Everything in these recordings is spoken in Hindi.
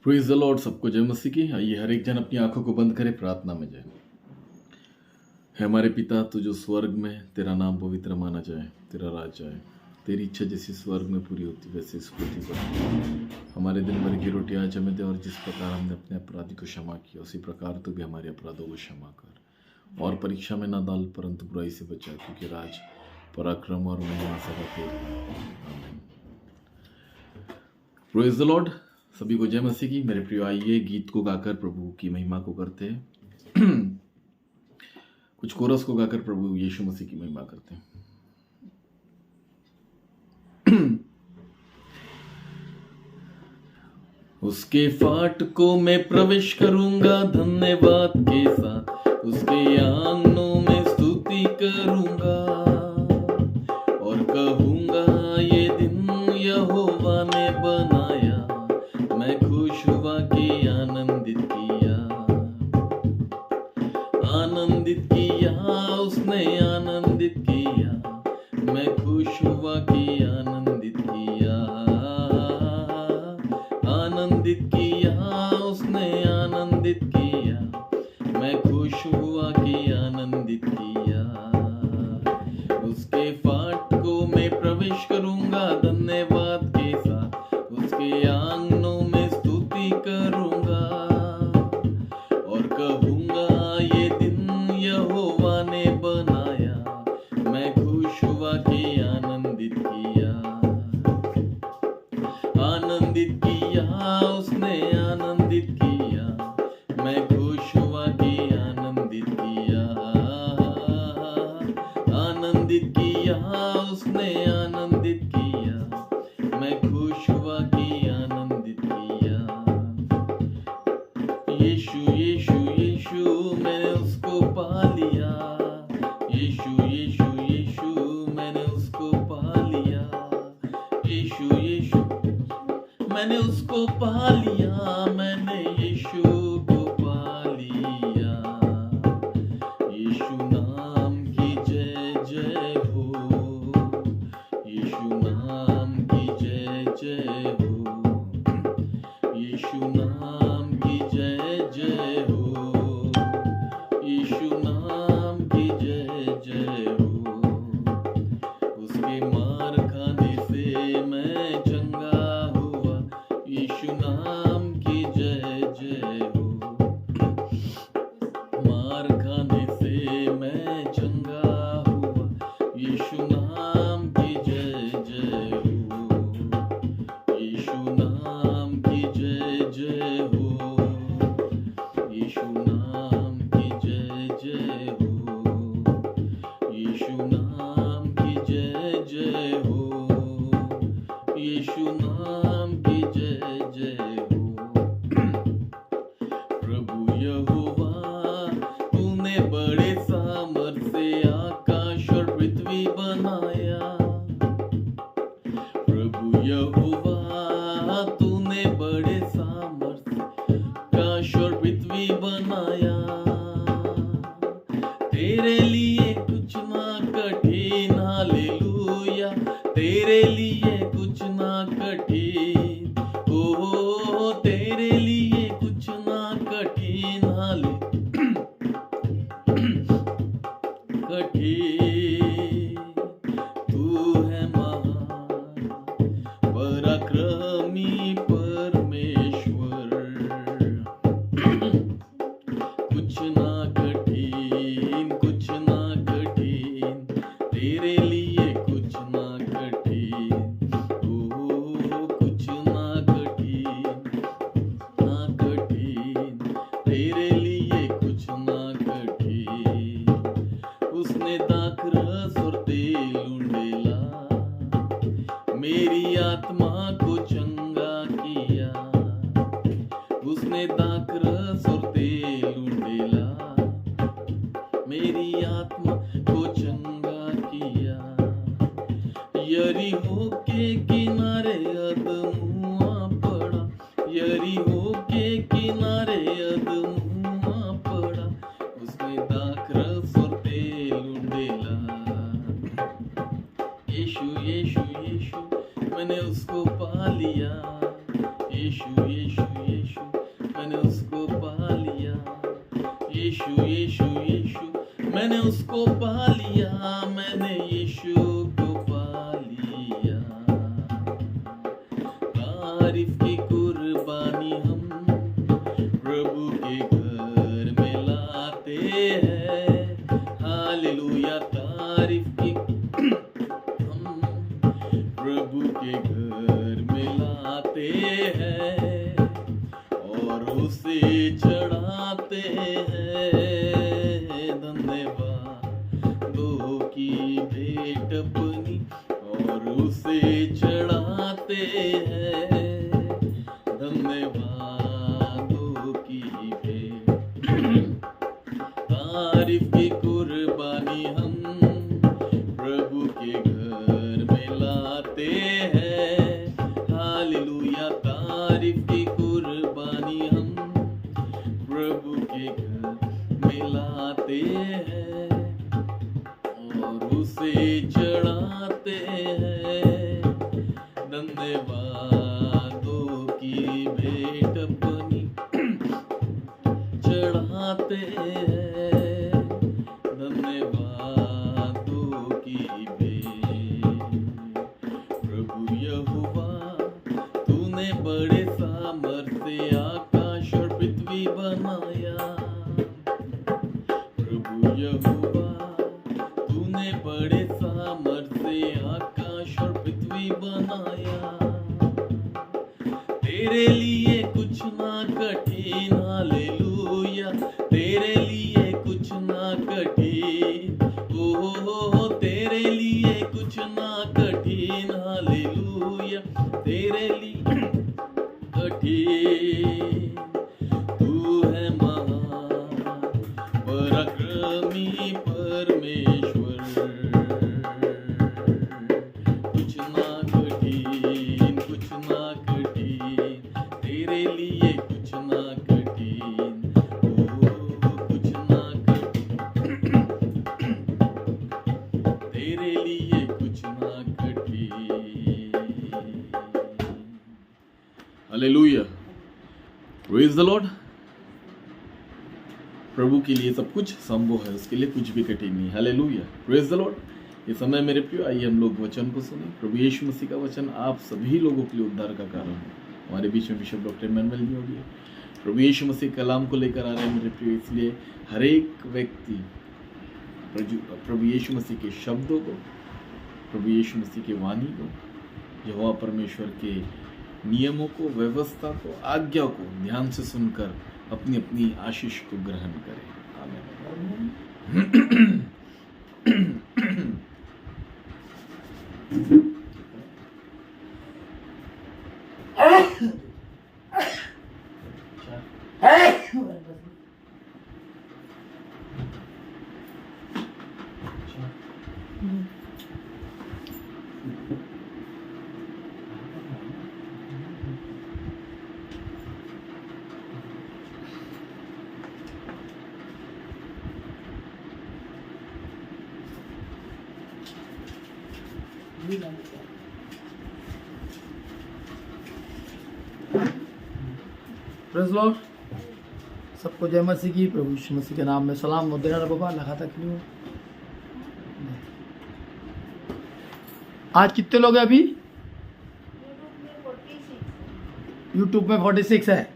Praise the Lord. सबको जय मसीह की। आइए हर एक जन अपनी आंखों को बंद करे, प्रार्थना में जाए। है हमारे पिता, तू जो स्वर्ग में, तेरा नाम पवित्र माना जाए, तेरा राज आए, तेरी इच्छा जैसी स्वर्ग में पूरी होती वैसे इस पृथ्वी पर हमारे दिन भर की रोटी आज हमें दे, और जिस प्रकार हमने अपने अपराधी को क्षमा किया उसी प्रकार तू भी हमारे अपराधों को क्षमा कर, और परीक्षा में न डाल परंतु बुराई से बचा, क्योंकि राज, पराक्रम और महिमा सदा तेरी है। आमीन। Praise the Lord. सभी को जय मसीह की। मेरे प्रिय, आइए गीत को गाकर प्रभु की महिमा को करते हैं। कुछ कोरस को गाकर प्रभु यीशु मसीह की महिमा करते हैं। उसके फाटकों में प्रवेश करूंगा धन्यवाद के साथ, उसके आंगनों में स्तुति करूंगा और कहूंगा ये दिन यहोवा ने बनाया, मैं खुश हुआ कि आनंदित किया, आनंदित किया उसने, आनंदित किया, मैं खुश हुआ कि आनंदित किया, आनंदित किया उसने, आनंदित किया, मैं खुश हुआ कि आनंदित किया। उसके फाटकों में प्रवेश करूंगा धन्यवाद के साथ, उसके आंगनों में स्तुति करूंगा और कहूंगा ये दिन यहोवा ने बनाया, मैं खुश हुआ कि आनंदित किया, आनंदित किया उसने, आनंदित किया, मैं खुश हुआ कि आनंदित किया, आनंदित किया उसने, आनंदित किया, मैं खुश हुआ कि आनंदित किया। यीशु यीशु यीशु मैंने उसको पा लिया, यीशु यीशु यीशु मैंने उसको पा लिया, यीशु यीशु मैंने उसको पा लिया, मैंने यीशु को पा लिया। यीशु नाम की जय जय हो, यीशु नाम की जय जय हो, यीशु नाम की जय जय हो, यीशु नाम की जय जय हो। उसके मार खाने से मैं चंगा हुआ, यीशु नाम की जय जय हो। मार खाने से मैं चंगा हुआ, यीशु नाम की जय जय हो, यीशु नाम की जय जय हो, यीशु नाम की जय जय हो, यीशु नाम की जय जय हो, यीशु नाम की जय जय हो। प्रभु यहोवा तूने बड़े सामर्थ से आकाश और पृथ्वी बनाया, प्रभु यहोवा तूने बड़े सामर्थ से आकाश और पृथ्वी बनाया, तेरे लिए कुछ ना कठिन, हालेलुया, तेरे लिए कुछ ना कठिन, ओ तेरे लिए कुछ ना कठिन, कठिन, तू है महान पराक्रमी परमेश्वर, कुछ ना कठिन, कुछ ना कठिन, तेरे लिए कुछ ना कठिन, ओ कुछ ना कठिन, ना कठिन, तेरे लिए कुछ ना कठिन। उसने दाखरस और तेल उंडेला, मेरी आत्मा को चंगा किया, उसने दाखरस और तेल उंडेला, मेरी आत्मा को चंगा किया। यरीहो के किनारे अदमुआ पड़ा, यरीहो के किनारे अदमुआ पड़ा, उसने दाखरस और तेल उंडेला। यीशु यीशु यीशु मैंने उसको पा लिया, यीशु यीशु यीशु उसको पा लिया, मैंने यीशु को पा लिया। तारीफ की कुर्बानी हम प्रभु के घर में लाते हैं। हालेलुया, तारीफ की हम प्रभु के घर में लाते हैं और उसे चढ़ाते हैं। धन्यवादों की भेंट अपनी और उसे चढ़ाते हैं। धन्यवादों की भेंट, तारीफ की कुर्बानी हम प्रभु के घर में लाते हैं। हालेलुया, तारीफ की कुर्बानी हम प्रभु के घर में लाते हैं और उसे चढ़ाते हैं। धन्यवादों की भेंट अपनी चढ़ाते हैं। धन्यवादों की भेंट। प्रभु यहोवा, तूने बड़े सामर्थ्य आकाश और पृथ्वी बनाया। प्रभु यहोवा, तूने बड़े सामर्थ्य आकाश और पृथ्वी बनाया। तेरे लिए कुछ ना कठिन, हालेलुया, तेरे लिए कुछ ना कठिन। ओ तेरे लिए कुछ ना कठिन, हालेलुया, तेरे लिए कठिन। तू है महान पराक्रमी परमेश्वर, कुछ ना कठिन, कुछ ना कठिन, तेरे लिए कुछ ना कठिन। ओ कुछ ना कठिन, तेरे लिए कुछ ना कठिन। Hallelujah, praise the Lord. प्रभु के लिए सब कुछ संभव है, उसके लिए कुछ भी कठिन नहीं। Hallelujah, praise the Lord. ये समय मेरे प्रिय, आइए हम लोग वचन को सुने। प्रभु यीशु मसीह का वचन आप सभी लोगों के लिए उद्धार का कारण है। हमारे बीच में बिशप डॉक्टर इमैनुअल जी होगी। प्रभु यीशु मसीह कलाम को लेकर आ रहे हैं मेरे प्रिय, इसलिए हर एक व्यक्ति प्रभु यीशु मसीह के शब्दों को, प्रभु यीशु मसीह के वाणी को, यहोवा परमेश्वर के नियमों को, व्यवस्था को, आज्ञा को ध्यान से सुनकर अपनी अपनी आशीष को ग्रहण करें। Praise Lord. सबको जय मसीह की। प्रभु यीशु मसीह के नाम में सलाम। मुद्रा रे बाबा लगा था क्यों? आज कितने लोग हैं अभी? यूट्यूब में 46 है।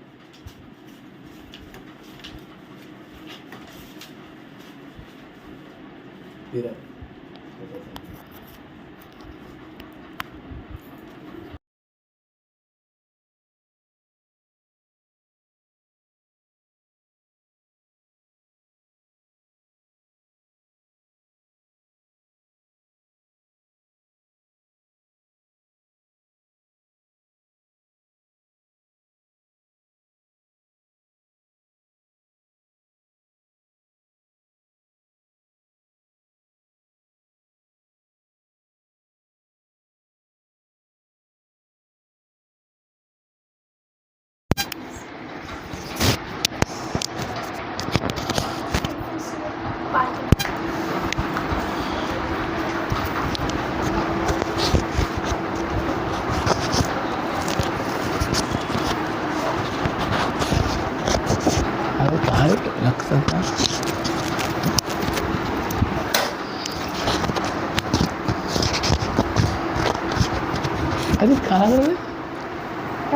अरे खाना कर ले।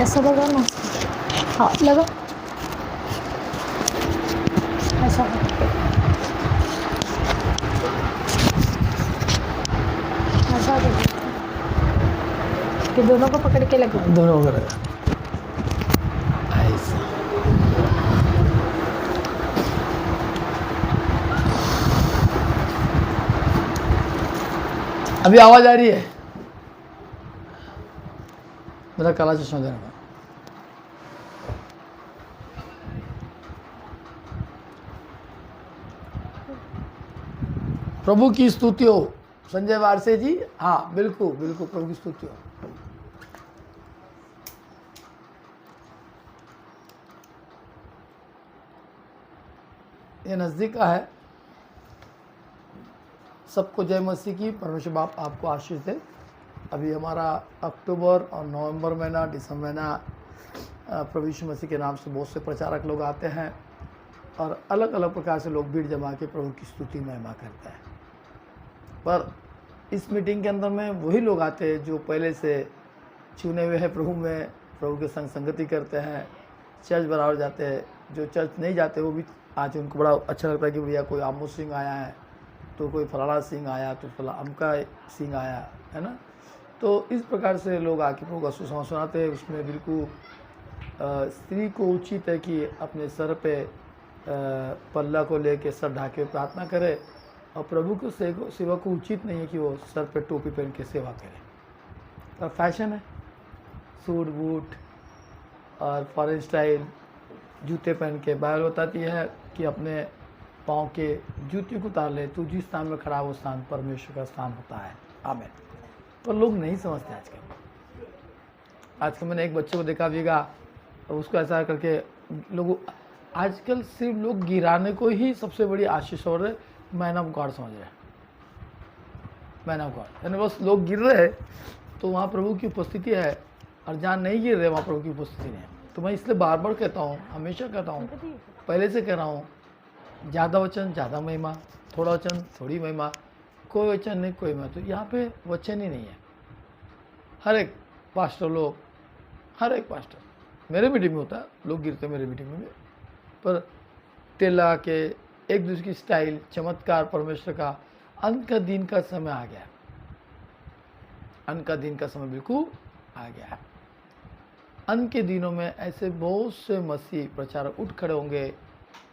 ऐसा लगा ना, हाँ लगा ऐसा ऐसा कि दोनों को पकड़ के लगा। दोनों को लगा ऐसा। अभी आवाज आ रही है? मेरा काला चश्मा देना। प्रभु की स्तुति हो। संजय वारसे जी, हाँ बिल्कुल बिल्कुल, प्रभु की स्तुति हो। ये नज़दीक का है। सबको जय मसीह की। परमेश्वर बाप आपको आशीष दे। अभी हमारा अक्टूबर और नवंबर महीना, दिसंबर महीना प्रभु यीशु मसीह के नाम से बहुत से प्रचारक लोग आते हैं और अलग अलग प्रकार से लोग भीड़ जमा के प्रभु की स्तुति महिमा करते हैं। पर इस मीटिंग के अंदर में वही लोग आते हैं जो पहले से चुने हुए हैं प्रभु में, प्रभु के संग संगति करते हैं, चर्च बराबर जाते हैं। जो चर्च नहीं जाते वो भी आज उनको बड़ा अच्छा लगता है कि भैया कोई आमो सिंह आया है, तो कोई फलाना सिंह आया, तो फला अमका सिंह आया है ना। तो इस प्रकार से लोग आके प्रभु का सुसमाचार सुनाते हैं। उसमें बिल्कुल स्त्री को उचित है कि अपने सर पे पल्ला को लेके सर ढाके प्रार्थना करे, और प्रभु को सेवा को उचित नहीं है कि वो सर पे टोपी पहन के सेवा करे। तो फैशन है, सूट बूट और फॉरेन स्टाइल जूते पहन के। बाइबल बताती है कि अपने पाँव के जूते को उतार ले, तू जिस स्थान में खड़ा वो स्थान परमेश्वर का स्थान होता है। आमीन। पर लोग नहीं समझते आजकल मैंने एक बच्चे को देखा भीगा, उसको ऐसा करके लोग आजकल सिर्फ लोग गिराने को ही सबसे बड़ी आशीष हो रहे, मैन ऑफ गॉड समझ रहे, मैन ऑफ गॉड। यानी बस लोग गिर रहे तो वहाँ प्रभु की उपस्थिति है, और जहाँ नहीं गिर रहे वहाँ प्रभु की उपस्थिति नहीं है। तो मैं इसलिए बार बार कहता हूँ, हमेशा कहता हूँ, पहले से कह रहा हूँ, ज़्यादा वचन ज़्यादा महिमा, थोड़ा वचन थोड़ी महिमा, कोई वचन नहीं कोई महिमा। तो यहाँ पे वचन ही नहीं है। हर एक पास्टर लोग, हर एक पास्टर मेरे मीटिंग में होता है, लोग गिरते मेरे मीटिंग में भी, पर टेला के एक दूसरे की स्टाइल, चमत्कार परमेश्वर का। अंत का दिन का समय आ गया, अंत का दिन का समय बिल्कुल आ गया है। अंत के दिनों में ऐसे बहुत से मसीह प्रचारक उठ खड़े होंगे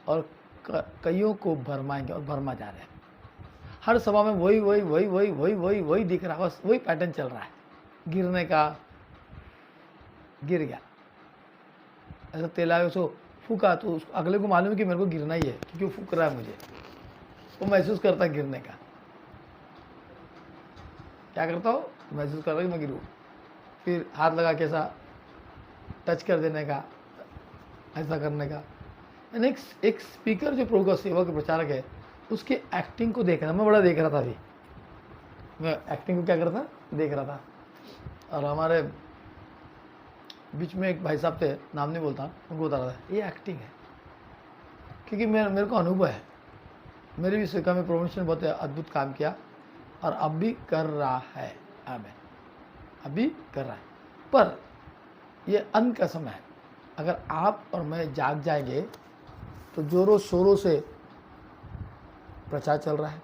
और कईयों को भरमाएंगे, और भरमा जा रहे हैं। हर सभा में वही वही वही वही वही वही वही दिख रहा है, बस वही पैटर्न चल रहा है गिरने का। गिर गया, ऐसा तेल आया उसको फूका, तो उसको अगले को मालूम है कि मेरे को गिरना ही है, क्योंकि वो फूक रहा है मुझे, वो महसूस करता है गिरने का। क्या करता हो? महसूस कर रहा है कि मैं गिरूँ, फिर हाथ लगा के ऐसा टच कर देने का, ऐसा करने का। एक स्पीकर जो प्रभु का सेवा के प्रचारक है, उसकी एक्टिंग को देख रहा, मैं बड़ा देख रहा था। अभी मैं एक्टिंग को क्या करता, देख रहा था। और हमारे बीच में एक भाई साहब थे, नाम नहीं बोलता, उनको बता रहा था ये एक्टिंग है, क्योंकि मेरे को अनुभव है। मेरे भी सेवा में प्रमोशन बहुत अद्भुत काम किया, और अब भी कर रहा है। आमीन, अभी कर रहा है। पर ये अंत का समय है। अगर आप और मैं जाग जाएंगे तो जोरों शोरों से प्रचार चल रहा है,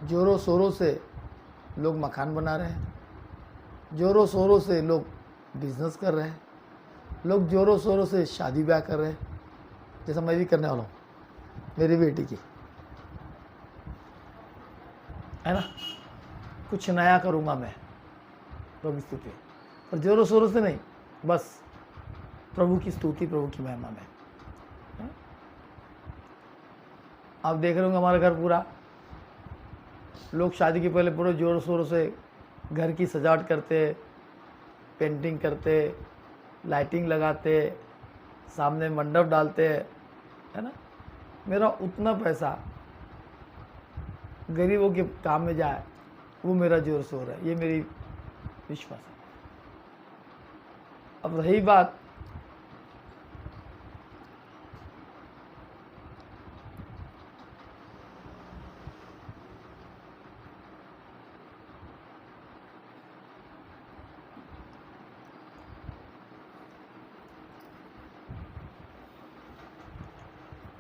जोरों शोरों से लोग मकान बना रहे हैं, जोरों शोरों से लोग बिजनेस कर रहे हैं, लोग जोरों शोरों से शादी ब्याह कर रहे हैं, जैसा मैं भी करने वाला हूँ मेरी बेटी की, है ना। कुछ नया करूँगा मैं, प्रभु की स्तुति, पर जोरों शोरों से नहीं, बस प्रभु की स्तुति, प्रभु की महिमा में। आप देख रहे होंगे हमारा घर पूरा, लोग शादी के पहले पूरे जोरों शोरों से घर की सजावट करते, पेंटिंग करते, लाइटिंग लगाते, सामने मंडप डालते, है ना। मेरा उतना पैसा गरीबों के काम में जाए, वो मेरा जोर शोर है, ये मेरी विश्वास है। अब रही बात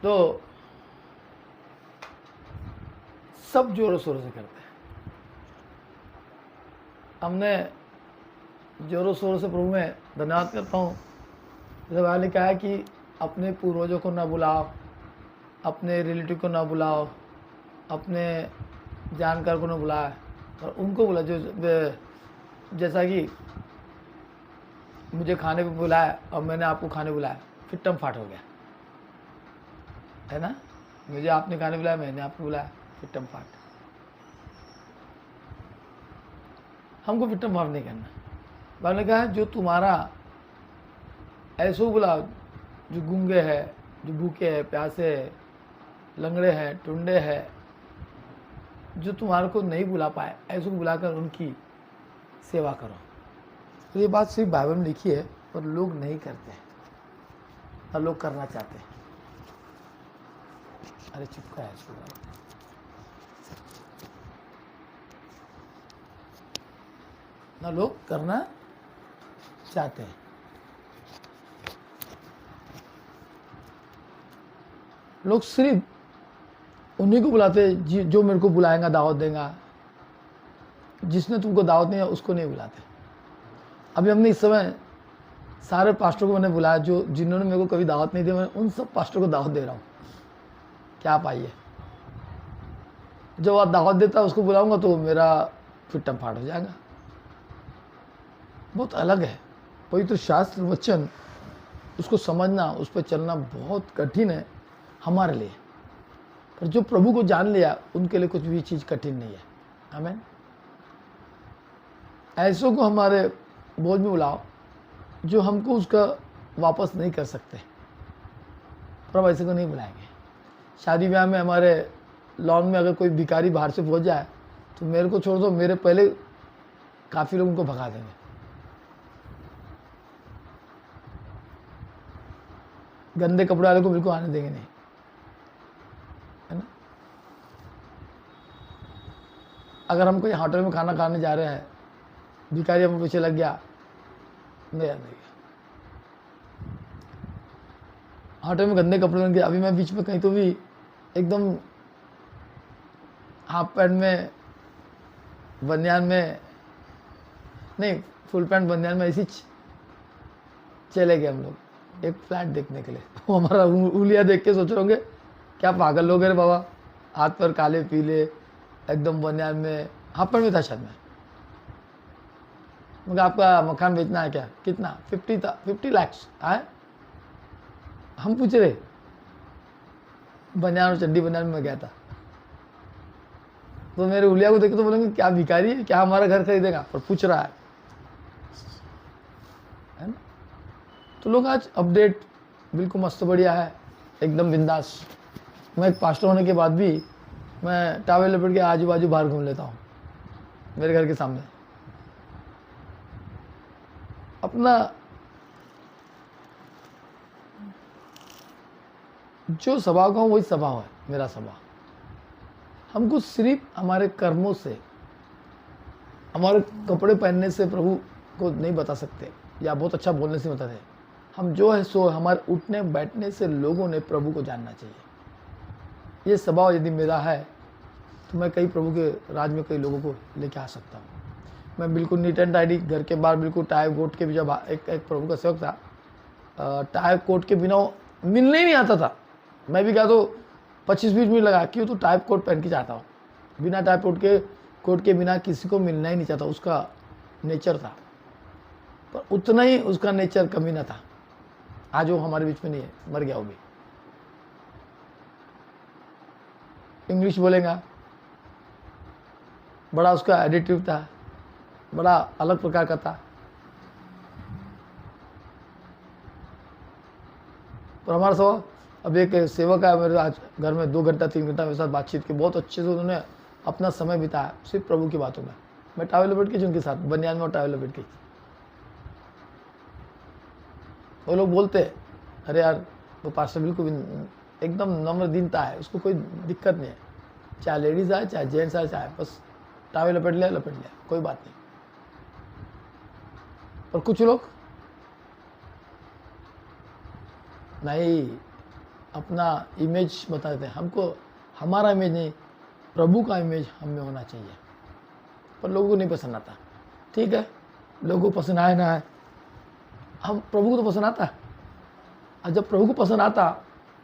तो सब जोरों शोरों से करते हैं। हमने जोरों शोरों से प्रभु में धन्यवाद करता हूँ। जैसे भाई ने कहा है कि अपने पूर्वजों को ना बुलाओ, अपने रिलेटिव को ना बुलाओ, अपने जानकार को ना बुलाए और उनको बुला जो जैसा कि मुझे खाने पे बुलाया और मैंने आपको खाने बुलाया, फिर टम फाट हो गया, है ना। मुझे आपने खाने बुलाया, मैंने आपको बुलाया, फिर टम फाट। हमको फिर टम फाट नहीं करना। बाबा ने कहा जो तुम्हारा ऐसो बुलाओ जो गूंगे है, जो भूखे है, प्यासे है, लंगड़े हैं, टुंडे हैं, जो तुम्हारे को नहीं बुला पाए, ऐसे को बुलाकर उनकी सेवा करो। तो ये बात सिर्फ बाइबल में लिखी है पर लोग नहीं करते हैं और लोग करना चाहते हैं। अरे चुपका है इसको, ना लोग करना चाहते हैं। लोग सिर्फ उन्हीं को बुलाते हैं जो मेरे को बुलाएगा, दावत देगा। जिसने तुमको दावत नहीं है उसको नहीं बुलाते। अभी हमने इस समय सारे पास्टर को मैंने बुलाया जो जिन्होंने मेरे को कभी दावत नहीं दी, मैं उन सब पास्टर को दावत दे रहा हूँ। क्या आप आइए। जब आप दावत देता है उसको बुलाऊंगा तो मेरा फिर टम फाट हो जाएगा। बहुत अलग है। पवित्र शास्त्र वचन उसको समझना, उस पर चलना बहुत कठिन है हमारे लिए, पर जो प्रभु को जान लिया उनके लिए कुछ भी चीज़ कठिन नहीं है। आमीन। ऐसों को हमारे बोझ में बुलाओ जो हमको उसका वापस नहीं कर सकते, पर ऐसे को नहीं बुलाएंगे। शादी ब्याह में हमारे लॉन में अगर कोई भिखारी बाहर से पहुंच जाए तो मेरे को छोड़ दो, मेरे पहले काफ़ी लोग उनको भगा देंगे। गंदे कपड़े वाले को बिल्कुल आने देंगे नहीं, है ना। अगर हम कोई होटल में खाना खाने जा रहे हैं, भिखारी हम पीछे लग गया, नहीं आने देगा। होटल में गंदे कपड़े पहन के, अभी मैं बीच में कहीं तो भी एकदम हाफ पैंट में, बनियान में नहीं, फुल पैंट बनियान में ऐसी चले गए हम लोग एक फ्लैट देखने के लिए। वो हमारा उंगलियां देख के सोच रहे होंगे क्या पागल लोग हैं बाबा, हाथ पर काले पीले एकदम बनियान में, हाफ पैंट में था शायद मैं। मगर आपका मकान बेचना है क्या, कितना, 50 लाख आए। हम पूछ रहे, बनियान और चड्डी बनियान में मैं गया था। तो मेरे उलिया को देखे तो बोलेंगे क्या भिखारी है, क्या हमारा घर खरीदेगा, पर पूछ रहा है ना। तो लोग आज अपडेट बिल्कुल मस्त बढ़िया है, एकदम बिंदास। मैं एक पास्टर होने के बाद भी मैं टावल लपेट के आजू बाजू बाहर घूम लेता हूँ मेरे घर के सामने। अपना जो स्वभाव का हूँ वही स्वभाव है मेरा स्वभाव। हमको सिर्फ हमारे कर्मों से, हमारे कपड़े पहनने से प्रभु को नहीं बता सकते, या बहुत अच्छा बोलने से बताते। हम जो है सो हमारे उठने बैठने से लोगों ने प्रभु को जानना चाहिए। ये स्वभाव यदि मेरा है तो मैं कई प्रभु के राज में कई लोगों को लेके आ सकता हूँ। मैं बिल्कुल नीट एंड टाइडी, घर के बाहर बिल्कुल टाई कोट के भी, जब एक प्रभु का सेवक था, टाई कोट के बिना मिलने ही नहीं आता था। मैं भी गया तो 25-20 मिनट लगा, क्यों, तो टाई कोट पहन के जाता हूँ। बिना टाई कोट के बिना किसी को मिलना ही नहीं चाहता, उसका नेचर था। पर उतना ही उसका नेचर कमी ना था। आज वो हमारे बीच में नहीं है, मर गया वो भी। इंग्लिश बोलेगा, बड़ा उसका एडिटिव था, बड़ा अलग प्रकार का था। पर हमारा स्वभाव, अब एक सेवक है मेरे आज घर में, 2 घंटा 3 घंटा मेरे साथ बातचीत की, बहुत अच्छे से उन्होंने अपना समय बिताया सिर्फ प्रभु की बातों में। मैं टावल लपेट के उनके साथ, बनियान में और टावल लपेट के। वो लोग बोलते अरे यार वो पास्टर बिल्कुल एकदम नम्र दीनता है, उसको कोई दिक्कत नहीं है, चाहे लेडीज आए चाहे जेंट्स आए, चाहे बस टावल लपेट लिया, कोई बात नहीं। और कुछ लोग नहीं, अपना इमेज बता देते हैं। हमको हमारा इमेज नहीं, प्रभु का इमेज हम में होना चाहिए, पर लोगों को नहीं पसंद आता। ठीक है, लोगों को पसंद आए ना आए, हम प्रभु को तो पसंद आता है। और जब प्रभु को पसंद आता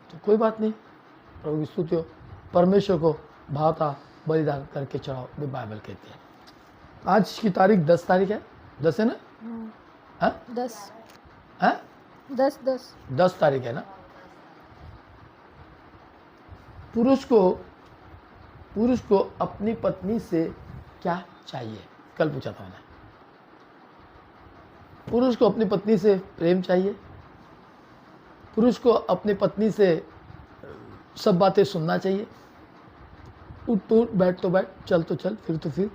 तो कोई बात नहीं, प्रभु की स्तुति हो। परमेश्वर को भावता बलिदान करके चढ़ाओ, भी बाइबल कहती है। आज की तारीख 10 तारीख है, 10 है ना? हाँ 10 हाँ 10 10 10 तारीख है ना? पुरुष को अपनी पत्नी से क्या चाहिए? कल पूछा था मैंने। पुरुष को अपनी पत्नी से प्रेम चाहिए। पुरुष को अपनी पत्नी से सब बातें सुनना चाहिए। उठ तो उठ, बैठ तो बैठ, चल तो चल, फिर तो फिर।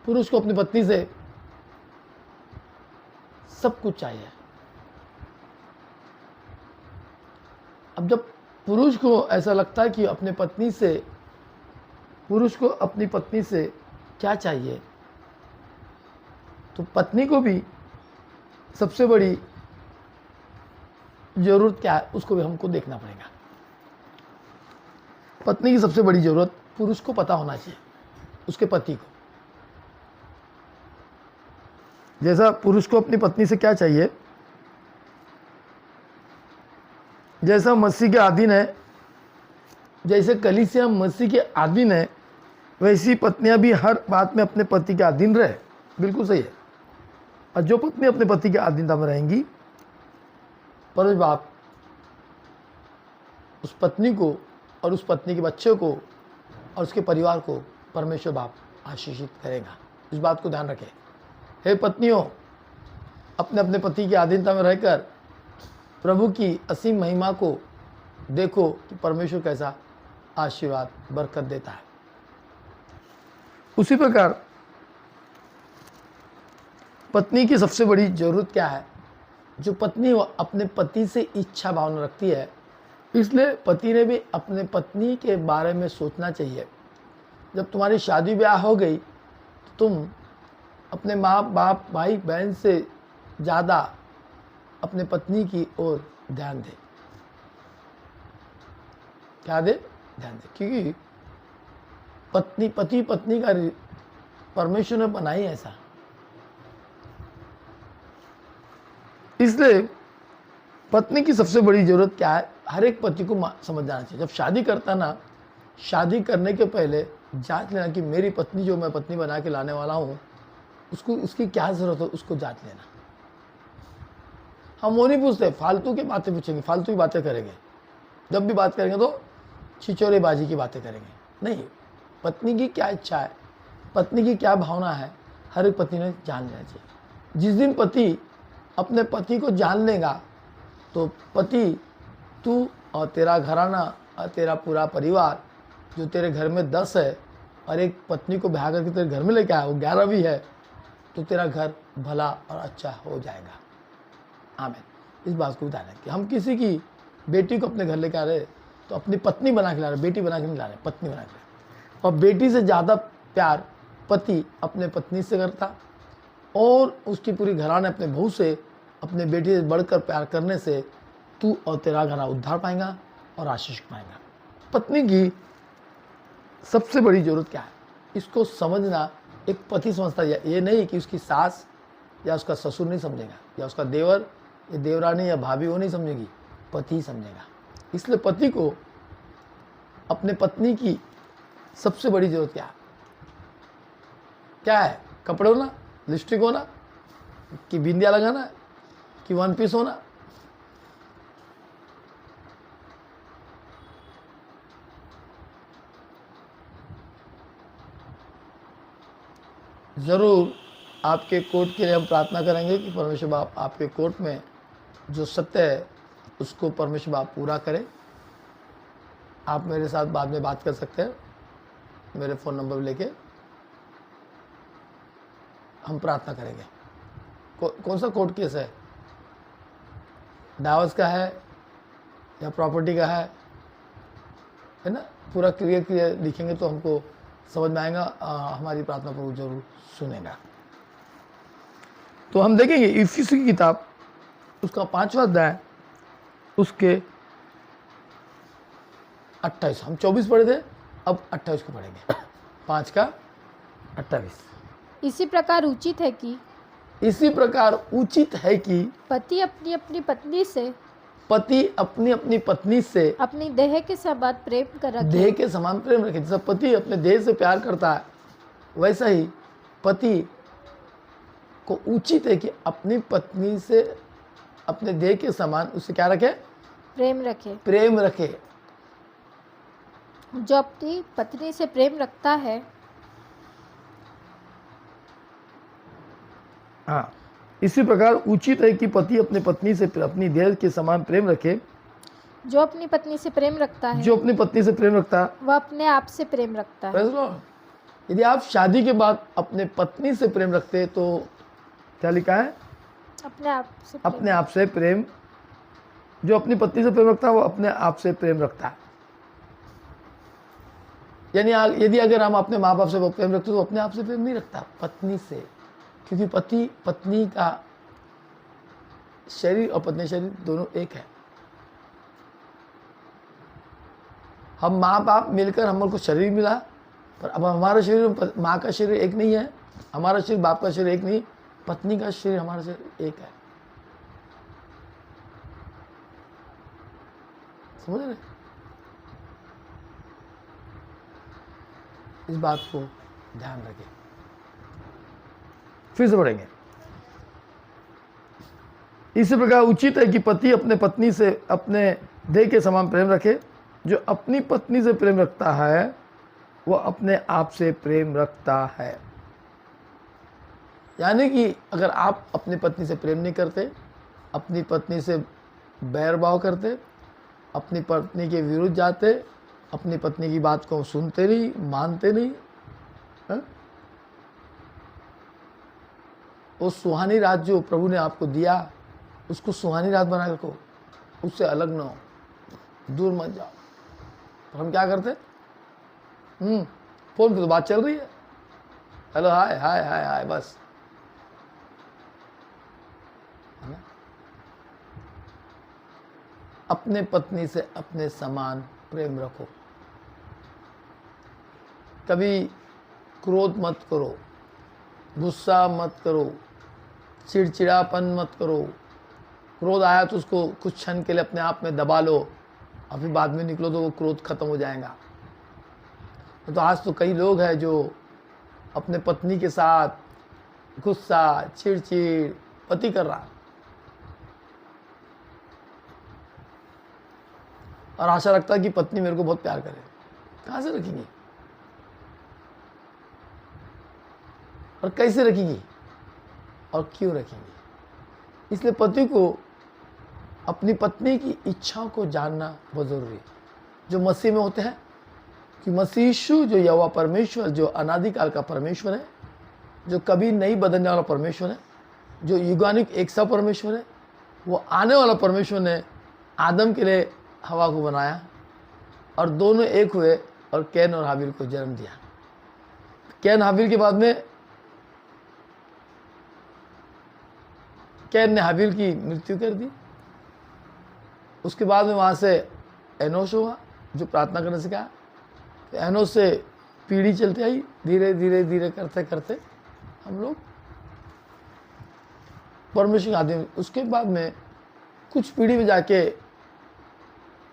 पुरुष को अपनी पत्नी से सब कुछ चाहिए। अब जब पुरुष को ऐसा लगता है कि पुरुष को अपनी पत्नी से क्या चाहिए, तो पत्नी को भी सबसे बड़ी जरूरत क्या है उसको भी हमको देखना पड़ेगा। पत्नी की सबसे बड़ी जरूरत पुरुष को पता होना चाहिए, उसके पति को। जैसा पुरुष को अपनी पत्नी से क्या चाहिए, जैसा मसीह के अधीन है, जैसे कलीसिया मसीह के अधीन है, वैसी पत्नियां भी हर बात में अपने पति के अधीन रहे। बिल्कुल सही है। और जो पत्नी अपने पति के अधीनता में रहेंगी, परमेश्वर बाप उस पत्नी को और उस पत्नी के बच्चे को और उसके परिवार को परमेश्वर बाप आशीषित करेगा। इस बात को ध्यान रखें। हे पत्नियों, अपने अपने पति की अधीनता में रहकर प्रभु की असीम महिमा को देखो कि परमेश्वर कैसा आशीर्वाद बरकत देता है। उसी प्रकार पत्नी की सबसे बड़ी जरूरत क्या है? जो पत्नी वो अपने पति से इच्छा भावना रखती है, इसलिए पति ने भी अपने पत्नी के बारे में सोचना चाहिए। जब तुम्हारी शादी ब्याह हो गई तो तुम अपने माँ बाप भाई बहन से ज़्यादा अपने पत्नी की ओर ध्यान दे। क्या दे? ध्यान दे। क्योंकि पति पत्नी का परमेश्वर ने बनाई ऐसा, इसलिए पत्नी की सबसे बड़ी जरूरत क्या है? हर एक पति को समझ जाना चाहिए। जब शादी करता ना, शादी करने के पहले जांच लेना कि मेरी पत्नी जो मैं पत्नी बना के लाने वाला हूँ, उसको उसकी क्या जरूरत है, उसको जांच लेना। हम वो नहीं पूछते, फालतू की बातें पूछेंगे, फालतू की बातें करेंगे। जब भी बात करेंगे तो छिचोरेबाजी की बातें करेंगे। नहीं, पत्नी की क्या इच्छा है, पत्नी की क्या भावना है, हर एक पति ने जान लेना चाहिए। जिस दिन पति अपने पति को जान लेगा तो पति, तू और तेरा घराना और तेरा पूरा परिवार, जो तेरे घर में 10 है और एक पत्नी को ब्याह करके तेरे घर में लेके आया, वो 11 भी है, तो तेरा घर भला और अच्छा हो जाएगा। आमीन। इस बात को ध्यान रखिए। हम किसी की बेटी को अपने घर लेके आ रहे तो अपनी पत्नी बना के ला रहे, बेटी बना के नहीं ला रहे, पत्नी बना के। और बेटी से ज़्यादा प्यार पति अपने पत्नी से करता, और उसकी पूरी घराने अपने बहू से, अपने बेटी से बढ़कर प्यार करने से तू और तेरा घरा उद्धार पाएगा और आशीष पाएगा। पत्नी की सबसे बड़ी जरूरत क्या है, इसको समझना एक पति समझता है। ये नहीं कि उसकी सास या उसका ससुर नहीं समझेगा, या उसका देवर या देवरानी या भाभी वो नहीं समझेगी, पति ही समझेगा। इसलिए पति को अपने पत्नी की सबसे बड़ी जरूरत क्या है? कपड़े होना, लिपस्टिक होना, कि बिंदिया लगाना, कि वन पीस होना। ज़रूर आपके कोर्ट के लिए हम प्रार्थना करेंगे कि परमेश्वर बाप आपके कोर्ट में जो सत्य है उसको परमेश्वर बाप पूरा करे। आप मेरे साथ बाद में बात कर सकते हैं, मेरे फ़ोन नंबर लेके हम प्रार्थना करेंगे। कौन सा कोर्ट केस है? डाइवोर्स का है या प्रॉपर्टी का है ना? पूरा क्लियर लिखेंगे तो हमको समझ में आएगा। हमारी प्रार्थना को जरूर सुनेगा। तो हम देखेंगे इफिसी की किताब, उसका 5वां अध्याय, उसके 28, हम 24 पढ़े थे, अब 28 को पढ़ेंगे। 5 का 28। इसी प्रकार उचित है कि इसी प्रकार उचित है कि पति अपनी अपनी पत्नी से पति अपनी अपनी पत्नी से अपनी देह के समान प्रेम कर रखे। देह के समान प्रेम रखे। जैसा पति अपने देह से प्यार करता है, वैसा ही पति को उचित है कि अपनी पत्नी से अपने देह के समान उससे क्या रखे? प्रेम रखे। प्रेम रखे। जो अपनी पत्नी से प्रेम रखता है, हाँ, इसी प्रकार उचित है कि पति अपने पत्नी से अपनी देह के समान प्रेम रखे। जो अपनी पत्नी से प्रेम रखता है, जो अपनी पत्नी से प्रेम रखता है, वह अपने आप से प्रेम रखता है। Praise the Lord। यदि आप शादी के बाद अपने पत्नी से प्रेम रखते हैं तो क्या लिखा है? अपने आप से प्रेम। अपने आप से प्रेम। जो अपनी पत्नी से प्रेम रखता है वो अपने आप से प्रेम रखता है। यानी यदि अगर हम अपने माँ बाप से वो प्रेम रखते तो अपने आप से प्रेम नहीं रखता, पत्नी से। क्योंकि पति पत्नी का शरीर और पत्नी शरीर दोनों एक है। हम माँ बाप मिलकर हम लोग को शरीर मिला, पर अब हमारा शरीर माँ का शरीर एक नहीं है, हमारा शरीर बाप का शरीर एक नहीं, पत्नी का शरीर हमारा शरीर एक है। समझ रहे? इस बात को ध्यान रखें। फिर से पढ़ेंगे। इसी प्रकार उचित है कि पति अपने पत्नी से अपने देह के समान प्रेम रखे। जो अपनी पत्नी से प्रेम रखता है वह अपने आप से प्रेम रखता है। यानी कि अगर आप अपनी पत्नी से प्रेम नहीं करते, अपनी पत्नी से बैर भाव करते, अपनी पत्नी के विरुद्ध जाते, अपनी पत्नी की बात को सुनते नहीं, मानते नहीं, है? वो सुहानी रात जो प्रभु ने आपको दिया, उसको सुहानी रात बना रखो, उससे अलग ना हो, दूर मत जाओ। तो हम क्या करते? फोन पे तो बात चल रही है, हेलो हाय हाय हाय हाय, बस, है ना? अपने पत्नी से अपने समान प्रेम रखो। कभी क्रोध मत करो, गुस्सा मत करो, चिड़चिड़ापन मत करो। क्रोध आया तो उसको कुछ क्षण के लिए अपने आप में दबा लो, अभी बाद में निकलो तो वो क्रोध खत्म हो जाएगा। तो आज तो कई लोग हैं जो अपने पत्नी के साथ गुस्सा चिड़चिड़ पति कर रहा, और आशा रखता है कि पत्नी मेरे को बहुत प्यार करे। कहाँ से रखेंगी और कैसे रखेंगी और क्यों रखेंगी? इसलिए पति को अपनी पत्नी की इच्छाओं को जानना बहुत ज़रूरी है, जो मसीह में होते हैं। कि मसीह यीशु जो यहोवा परमेश्वर, जो अनादिकाल का परमेश्वर है, जो कभी नहीं बदलने वाला परमेश्वर है, जो युगानिक एक सा परमेश्वर है, वो आने वाला परमेश्वर ने आदम के लिए हवा को बनाया और दोनों एक हुए और कैन और हाबिल को जन्म दिया। कैन हाबिल के बाद में कैन ने हाबिल की मृत्यु कर दी। उसके बाद में वहाँ से एनोश हुआ जो प्रार्थना करने से कहा। एनोश से पीढ़ी चलती आई, धीरे धीरे धीरे करते करते हम लोग परमेश्वर के आदमी। उसके बाद में कुछ पीढ़ी में जाके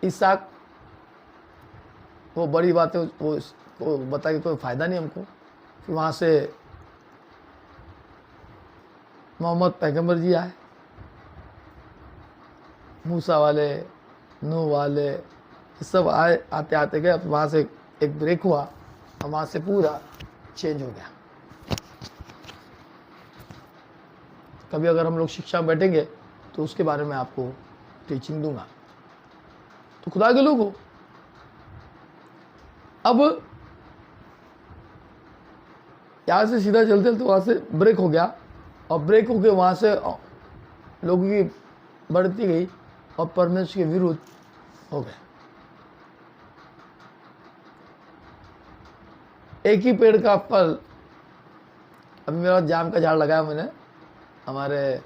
इसहाक, वो बड़ी बात है, वो बता के कोई फ़ायदा नहीं हमको। फिर वहाँ से मोहम्मद पैगंबर जी आए, मूसा वाले, नूह वाले, ये सब आए, आते आते गए। वहाँ से एक ब्रेक हुआ और वहाँ से पूरा चेंज हो गया। कभी अगर हम लोग शिक्षा में बैठेंगे तो उसके बारे में आपको टीचिंग दूंगा। तो खुदा के लोग हो, अब यहाँ से सीधा चलते तो वहाँ से ब्रेक हो गया, और ब्रेक हो गए वहाँ से लोगों की बढ़ती गई और परमेश्वर के विरुद्ध हो गए। एक ही पेड़ का फल, अभी मेरा जाम का झाड़ लगाया मैंने हमारे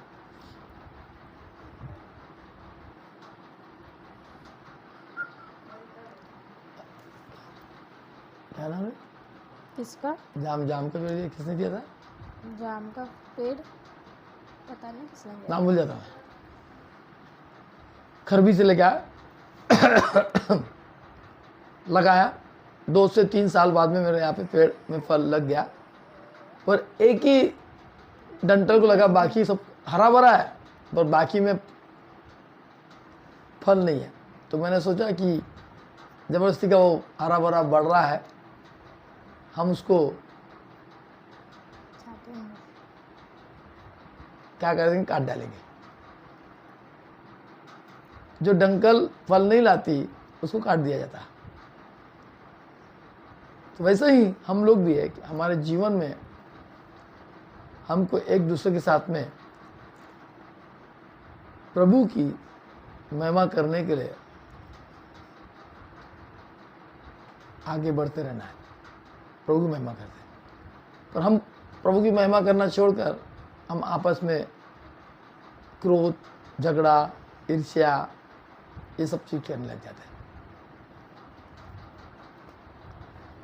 किसका? जाम का पेड़ किसने दिया था? जाम का पेड़ पता नहीं किसने दिया। नाम भूल जाता मैं। खरबी से लेके आया लगाया, 2 से 3 साल बाद में मेरे यहाँ पे पेड़ में फल लग गया, पर एक ही डंठल को लगा, बाकी सब हरा भरा है पर बाकी में फल नहीं है। तो मैंने सोचा कि ज़बरदस्ती का वो हरा भरा बढ़ रहा है, हम उसको छाते हैं। क्या करेंगे, काट डालेंगे। जो डंकल फल नहीं लाती उसको काट दिया जाता। तो वैसे ही हम लोग भी है कि हमारे जीवन में हमको एक दूसरे के साथ में प्रभु की महिमा करने के लिए आगे बढ़ते रहना है। प्रभु की महिमा करते हैं, पर हम प्रभु की महिमा करना छोड़कर हम आपस में क्रोध, झगड़ा, ईर्ष्या, ये सब चीज करने लग जाते हैं।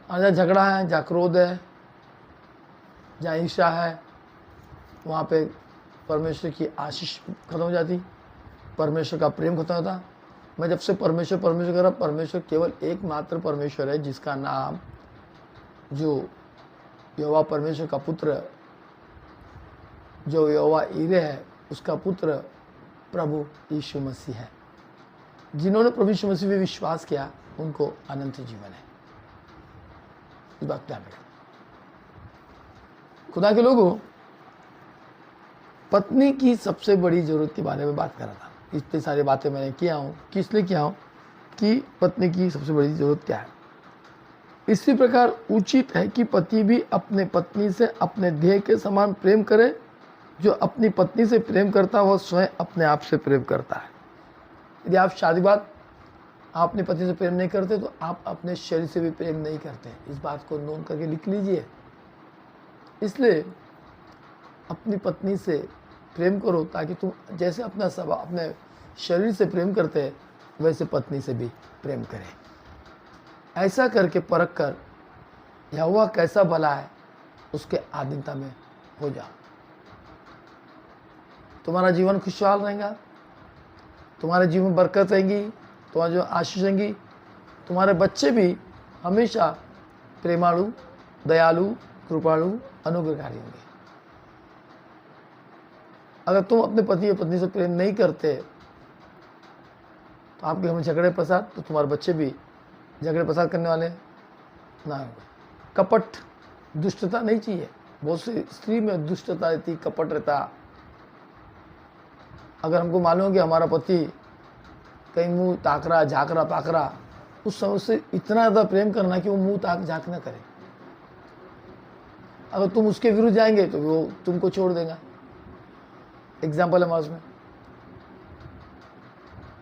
और जहाँ झगड़ा है, जहाँ क्रोध है, जहाँ ईर्ष्या है, वहाँ पे परमेश्वर की आशीष खत्म हो जाती, परमेश्वर का प्रेम खत्म होता। मैं जब से परमेश्वर परमेश्वर कर रहा, परमेश्वर केवल एकमात्र परमेश्वर है जिसका नाम, जो यहोवा परमेश्वर का पुत्र, जो यहोवा ईरे है, उसका पुत्र प्रभु यीशु मसीह है। जिन्होंने प्रभु यीशु मसीह पे विश्वास किया उनको अनंत जीवन है। इस बात ध्यान रखें। खुदा के लोगों, पत्नी की सबसे बड़ी जरूरत के बारे में बात कर रहा था। इतनी सारी बातें मैंने किया हूँ, किस लिए किया हूँ कि पत्नी की सबसे बड़ी जरूरत क्या है। इसी प्रकार उचित है कि पति भी अपने पत्नी से अपने देह के समान प्रेम करे। जो अपनी पत्नी से प्रेम करता है वह स्वयं अपने आप से प्रेम करता है। यदि आप शादी बाद आप अपनी पत्नी से प्रेम नहीं करते तो आप अपने शरीर से भी प्रेम नहीं करते। इस बात को नोट करके लिख लीजिए। इसलिए अपनी पत्नी से प्रेम करो ताकि तुम जैसे अपना सब अपने शरीर से प्रेम करते हैं वैसे पत्नी से भी प्रेम करें। ऐसा करके परख कर यहोवा कैसा भला है उसके आधीनता में हो जाओ। तुम्हारा जीवन खुशहाल रहेगा, तुम्हारे जीवन में बरकत रहेगी, तुम्हारा जीवन आशीष रहेगी। तुम्हारे बच्चे भी हमेशा प्रेमालु, दयालु, कृपालु, अनुग्रहकारी होंगे। अगर तुम अपने पति या पत्नी से प्रेम नहीं करते तो आपके घर में झगड़े प्रसाद, तो तुम्हारे बच्चे भी झगड़े प्रसाद करने वाले ना होंगे। कपट, दुष्टता नहीं चाहिए। बहुत सी स्त्री में दुष्टता रहती, कपट रहता। अगर हमको मालूम है कि हमारा पति कहीं मुंह ताक रहा, झाँक रहा, पाक रहा, उस समय से इतना ज़्यादा प्रेम करना कि वो मुंह ताक झाँक ना करे। अगर तुम उसके विरुद्ध जाएंगे तो वो तुमको छोड़ देगा। एग्जाम्पल है हमारे उसमें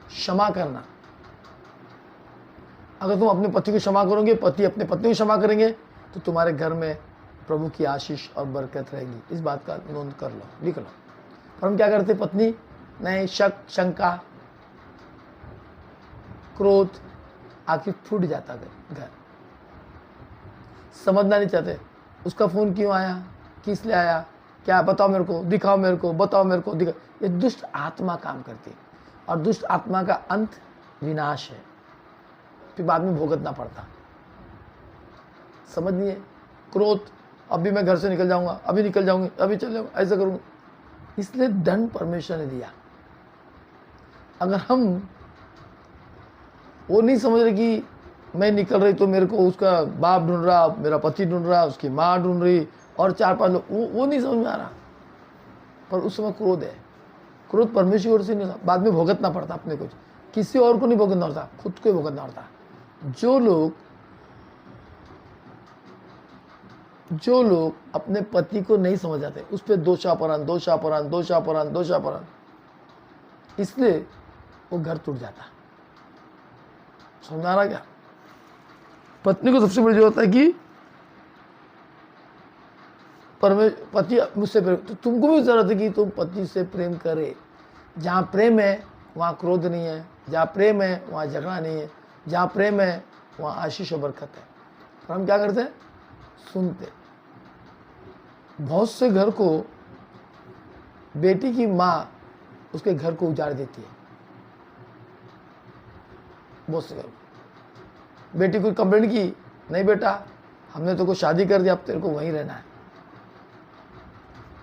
क्षमा करना। अगर तुम अपने पति को क्षमा करोगे, पति अपने पत्नी को क्षमा करेंगे, तो तुम्हारे घर में प्रभु की आशीष और बरकत रहेगी। इस बात का नोट कर लो, लिख लो। पर हम क्या करते, पत्नी नहीं, शक, शंका, क्रोध, आखिर फूट जाता घर। समझना नहीं चाहते, उसका फोन क्यों आया, किस लिए आया, क्या, बताओ मेरे को, दिखाओ मेरे को, बताओ मेरे को, दिखाओ। ये दुष्ट आत्मा काम करती है और दुष्ट आत्मा का अंत विनाश है, फिर बाद में भुगतना पड़ता। समझिए, क्रोध, अभी मैं घर से निकल जाऊंगा, अभी निकल जाऊंगी, अभी चल जाऊंगा, ऐसा करूंगा। इसलिए दंड परमेश्वर ने दिया। अगर हम वो नहीं समझ रहे कि मैं निकल रही तो मेरे को उसका बाप ढूंढ रहा, मेरा पति ढूंढ रहा, उसकी माँ ढूंढ रही और 4-5 लोग, वो नहीं समझ में आ रहा। पर उस समय क्रोध है। क्रोध परमेश्वर की ओर से नहीं होता, बाद में भुगतना पड़ता अपने कुछ, किसी और को नहीं भुगतना पड़ता, खुद को ही भुगतना पड़ता। जो लोग अपने पति को नहीं समझ आते, उस पर दोषापहरण, दोषापहरण, दोषापहरण, दोषापहरण, इसलिए वो घर टूट जाता। समझ आ रहा क्या? पत्नी को सबसे बड़ी जरूरत है कि पति मुझसे प्रेम, तो तुमको भी जरूरत है कि तुम पति से प्रेम करे। जहाँ प्रेम है वहाँ क्रोध नहीं है, जहाँ प्रेम है वहाँ झगड़ा नहीं है, जहाँ प्रेम है वहाँ आशीष और बरकत है। पर हम क्या करते हैं, सुनते। बहुत से घर को बेटी की माँ उसके घर को उजाड़ देती है। बहुत से घर बेटी को कंप्लेंट की, नहीं बेटा हमने तो को शादी कर दिया, अब तेरे को वहीं रहना है।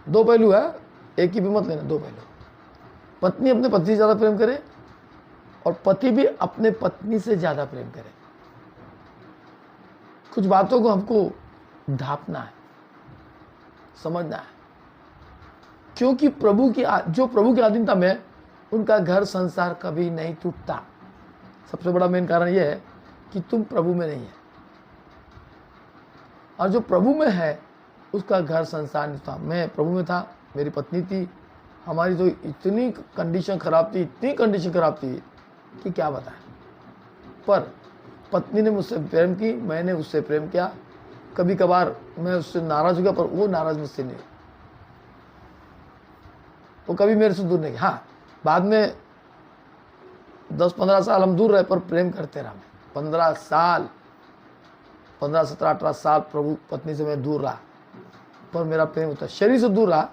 दो पहलू है, एक ही भी मत लेना, दो पहलू। पत्नी अपने पति से ज़्यादा प्रेम करे और पति भी अपने पत्नी से ज़्यादा प्रेम करे। कुछ बातों को हमको ढांपना है, समझना है, क्योंकि जो प्रभु की अधीनता में उनका घर संसार कभी नहीं टूटता। सबसे बड़ा मेन कारण यह है कि तुम प्रभु में नहीं है, और जो प्रभु में है उसका घर संसार नहीं था। मैं प्रभु में था, मेरी पत्नी थी, हमारी तो इतनी कंडीशन खराब थी, इतनी कंडीशन खराब थी कि क्या बताएं। पर पत्नी ने मुझसे प्रेम की, मैंने उससे प्रेम किया। कभी कभार मैं उससे नाराज हो गया, पर वो नाराज मुझसे नहीं, वो कभी मेरे से दूर नहीं गया। हाँ, बाद में 10-15 साल हम दूर रहे, पर प्रेम करते रहा। मैं 15 साल 15, 17, 18 साल प्रभु पत्नी से मैं दूर रहा, पर मेरा प्रेम होता, शरीर से दूर रहा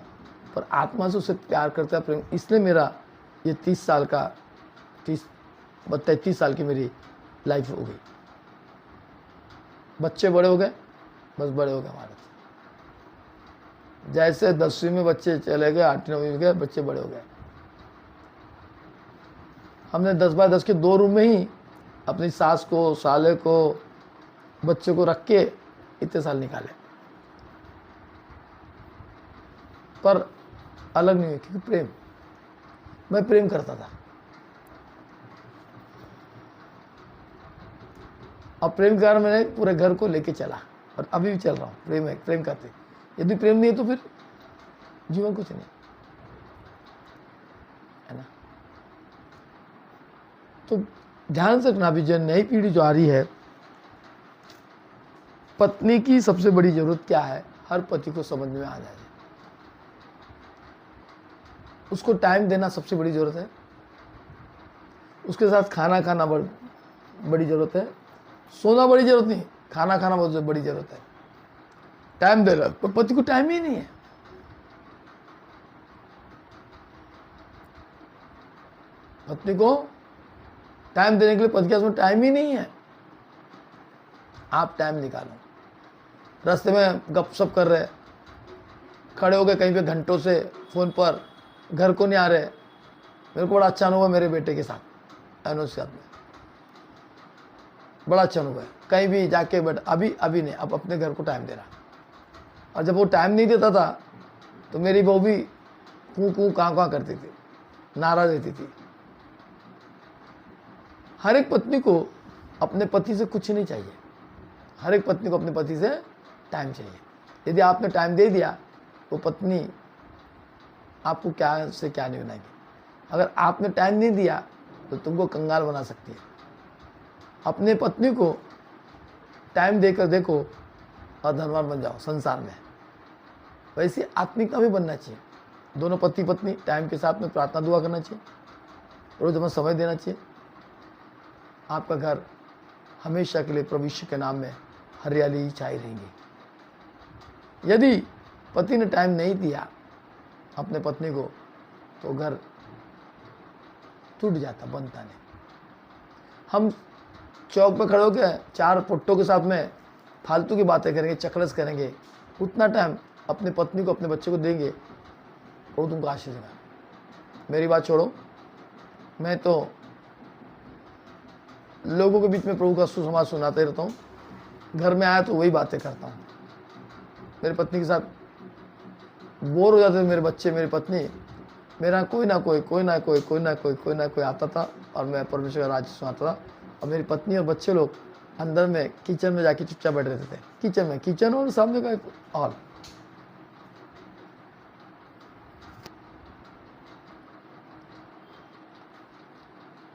पर आत्मा से उसे प्यार करता प्रेम। इसलिए मेरा ये 30 साल का 33 साल की मेरी लाइफ हो गई। बच्चे बड़े हो गए, बस बड़े हो गए हमारे। जैसे 10वीं में बच्चे चले गए, 8वीं में गए, बच्चे बड़े हो गए। हमने 10x10 के 2 रूम में ही अपनी सास को, साले को, बच्चे को रख के इतने साल निकाले, पर अलग नहीं हुई, क्योंकि प्रेम, मैं प्रेम करता था। और प्रेम के कारण मैंने पूरे घर को लेके चला, और अभी भी चल रहा हूँ। प्रेम है, प्रेम करते। यदि प्रेम नहीं है तो फिर जीवन कुछ नहीं है ना। तो ध्यान से रखना, भी जो नई पीढ़ी जो आ रही है, पत्नी की सबसे बड़ी जरूरत क्या है, हर पति को समझ में आ जाए। उसको टाइम देना सबसे बड़ी जरूरत है, उसके साथ खाना खाना बड़ी जरूरत है, सोना बड़ी जरूरत नहीं, खाना खाना बहुत बड़ी जरूरत है। टाइम देगा, पर पति को टाइम ही नहीं है। पत्नी को टाइम देने के लिए पति के पास टाइम ही नहीं है। आप टाइम निकालो। रास्ते में गपशप कर रहे, खड़े हो गए कहीं पे घंटों से फोन पर, घर को नहीं आ रहे। मेरे को बड़ा अच्छा अनुभव मेरे बेटे के साथ, एनओसी साथ में बड़ा अच्छा अनुभव है। कहीं भी जाके बैठ, अभी नहीं, अब अपने घर को टाइम दे रहा। और जब वो टाइम नहीं देता था तो मेरी बहू भी कूं कहाँ करती थी, नाराज रहती थी। हर एक पत्नी को अपने पति से कुछ नहीं चाहिए, हर एक पत्नी को अपने पति से टाइम चाहिए। यदि आपने टाइम दे दिया तो पत्नी आपको क्या से क्या नहीं बनाएगी। अगर आपने टाइम नहीं दिया तो तुमको कंगाल बना सकती है। अपने पत्नी को टाइम देकर देखो और धनवान बन जाओ संसार में। वैसे आत्मिकता भी बनना चाहिए। दोनों पति पत्नी टाइम के साथ में प्रार्थना दुआ करना चाहिए, रोज हमें समय देना चाहिए। आपका घर हमेशा के लिए प्रभु के नाम में हरियाली छाई रहेंगी। यदि पति ने टाइम नहीं दिया अपने पत्नी को तो घर टूट जाता, बनता नहीं। हम चौक पे खड़े होकर 4 पुट्टों के साथ में फालतू की बातें करेंगे, चकरस करेंगे, उतना टाइम अपने पत्नी को, अपने बच्चे को देंगे, वो तुमको आशीष देगा। मेरी बात छोड़ो, मैं तो लोगों के बीच में प्रभु का सुसमाचार सुनाते रहता हूँ। घर में आया तो वही बातें करता हूँ। मेरी पत्नी के साथ बोर हो जाते थे मेरे बच्चे, मेरी पत्नी, मेरा कोई ना कोई आता था और मैं परमेश्वर का राज्य सुनाता था। और मेरी पत्नी और बच्चे लोग अंदर में किचन में जाके चुपचाप बैठ रहते थे। किचन और सामने का एक हॉल।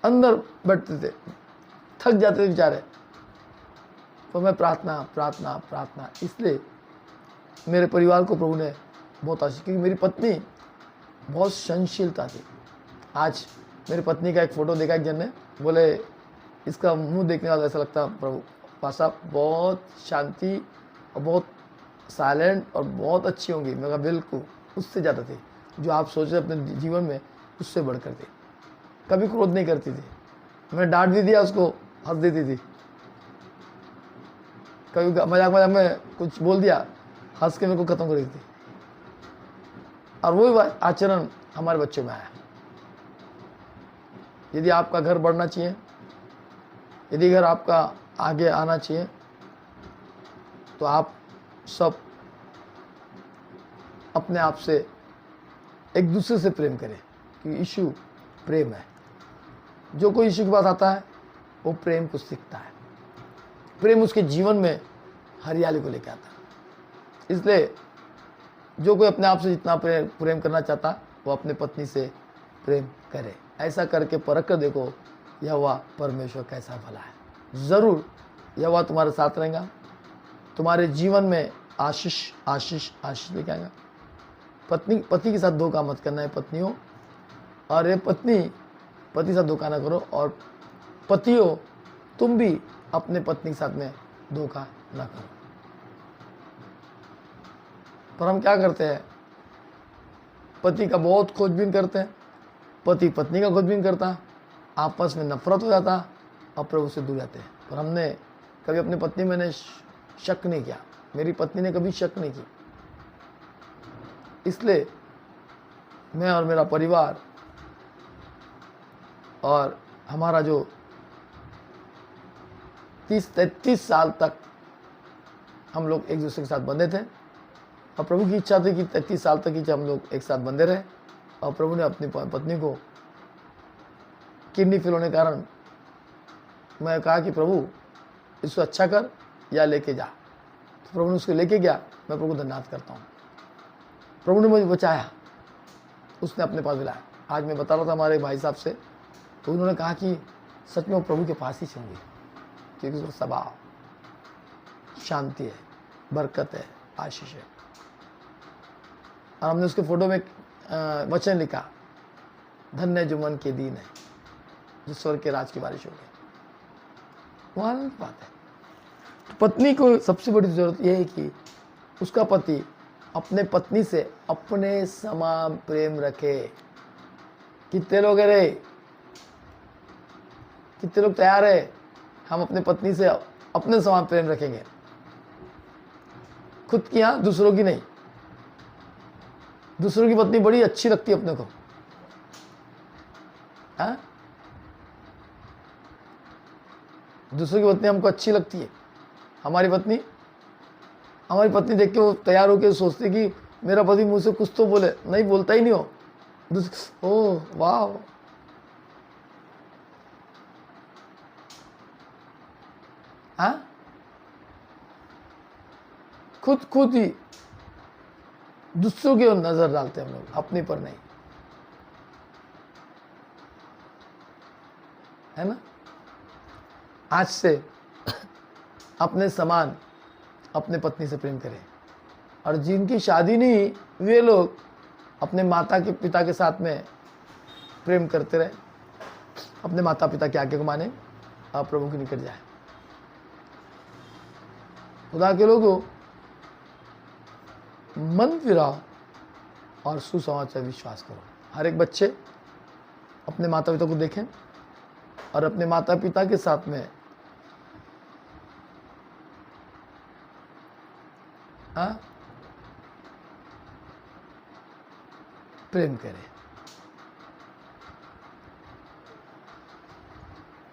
अंदर बैठते थे, थक जाते थे बेचारे। तो मैं प्रार्थना। इसलिए मेरे परिवार को प्रभु ने बहुत आशीष, क्योंकि मेरी पत्नी बहुत सहनशीलता थी। आज मेरी पत्नी का एक फ़ोटो देखा एक जन ने, बोले इसका मुंह देखने वाला ऐसा लगता प्रभु पासा बहुत शांति और बहुत साइलेंट और बहुत अच्छी होंगी। मैं कहा बिल्कुल उससे ज़्यादा थी, जो आप सोचे अपने जीवन में उससे बढ़कर थी। कभी क्रोध नहीं करती थी, मैंने डांट भी दिया उसको, हंस देती थी। कभी मजाक मजाक में कुछ बोल दिया, हंस के मेरे को खत्म कर देती थी। और वही आचरण हमारे बच्चों में आया। यदि आपका घर बढ़ना चाहिए, यदि घर आपका आगे आना चाहिए, तो आप सब अपने आप से एक दूसरे से प्रेम करें, क्योंकि यीशु प्रेम है। जो कोई यीशु के पास आता है वो प्रेम को सीखता है। प्रेम उसके जीवन में हरियाली को लेकर आता है। इसलिए जो कोई अपने आप से जितना प्रेम करना चाहता वो अपने पत्नी से प्रेम करे। ऐसा करके परख कर देखो यहोवा परमेश्वर कैसा भला है। ज़रूर यहोवा तुम्हारे साथ रहेगा, तुम्हारे जीवन में आशीष आशीष आशीष लेके आएगा। पति के साथ धोखा मत करना है पत्नियों, और ये पत्नी पति के साथ धोखा ना करो, और पतियों तुम भी अपने पत्नी के साथ में धोखा ना करो। पर हम क्या करते हैं, पति का बहुत खोजबीन करते हैं, पति पत्नी का खोजबीन करता, आपस में नफरत हो जाता और प्रभु से दूर जाते हैं। पर हमने कभी अपनी पत्नी में मैंने शक नहीं किया, मेरी पत्नी ने कभी शक नहीं की। इसलिए मैं और मेरा परिवार और हमारा जो 30-33 साल तक हम लोग एक दूसरे के साथ बंधे थे, और प्रभु की इच्छा थी कि 33 साल तक ही हम लोग एक साथ बंधे रहे। और प्रभु ने अपनी पत्नी को किडनी फेल होने के कारण मैं कहा कि प्रभु इसको अच्छा कर या लेके जा। तो प्रभु ने उसको लेके गया। मैं प्रभु धन्यवाद करता हूँ, प्रभु ने मुझे बचाया, उसने अपने पास बुलाया। आज मैं बता रहा था हमारे भाई साहब से, तो उन्होंने कहा कि सच में वो प्रभु के पास ही होंगे, क्योंकि उसका स्वभाव शांति है, बरकत है, आशीष है। और हमने उसके फोटो में वचन लिखा, धन्य जो मन के दीन है, जो स्वर्ग के राज की बारिश हो गई। वो आनंद की बात है। तो पत्नी को सबसे बड़ी जरूरत यह है कि उसका पति अपने पत्नी से अपने समान प्रेम रखे। कितने लोग है रे, कितने लोग तैयार है हम अपने पत्नी से अपने समान प्रेम रखेंगे? खुद की, हाँ, दूसरों की नहीं। दूसरों की पत्नी बड़ी अच्छी लगती है अपने को, हाँ? दूसरों की पत्नी हमको अच्छी लगती है। हमारी पत्नी देख के वो तैयार होकर सोचती कि मेरा पति मुझसे कुछ तो बोले, नहीं बोलता ही नहीं हो। ओह वाह, हाँ, खुद ही दूसरों की ओर नजर डालते हैं हम लोग, अपने पर नहीं, है ना? आज से अपने समान अपने पत्नी से प्रेम करें। और जिनकी शादी नहीं, वे लोग अपने माता के पिता के साथ में प्रेम करते रहे, अपने माता पिता के आगे को माने और प्रभु के निकट जाए। खुदा के लोगों, मन फिराओ और सुसमाचार विश्वास करो। हर एक बच्चे अपने माता पिता को देखें और अपने माता पिता के साथ में प्रेम करें।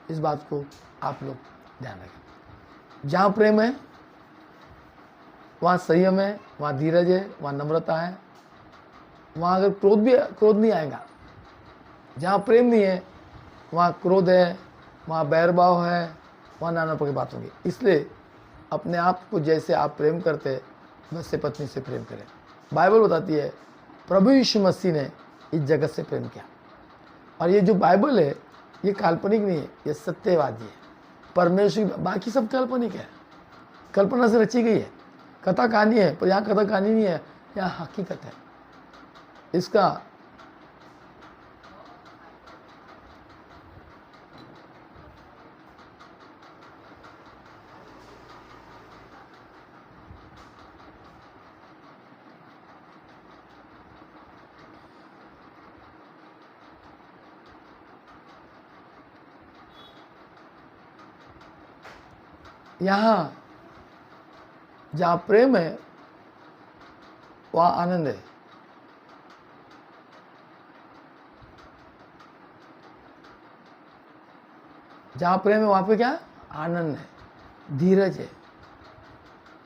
इस बात को आप लोग ध्यान रखें। जहाँ प्रेम है वहाँ संयम है, वहाँ धीरज है, वहाँ नम्रता है, वहाँ अगर क्रोध नहीं आएगा। जहाँ प्रेम नहीं है वहाँ क्रोध है, वहाँ बैरभाव है, वहाँ नाना प्रकार की बात होगी। इसलिए अपने आप को जैसे आप प्रेम करते वैसे पत्नी से प्रेम करें। बाइबल बताती है प्रभु यीशु मसीह ने इस जगत से प्रेम किया। और ये जो बाइबल है ये काल्पनिक नहीं है, ये सत्यवादी है। परमेश्वर, बाकी सब काल्पनिक है, कल्पना से रची गई है, कथा कहानी है। पर यहाँ कथा कहानी नहीं है, यहाँ हकीकत है। इसका यहाँ जहाँ प्रेम है वहाँ आनंद है। जहाँ प्रेम है वहाँ पे क्या आनंद है, धीरज है,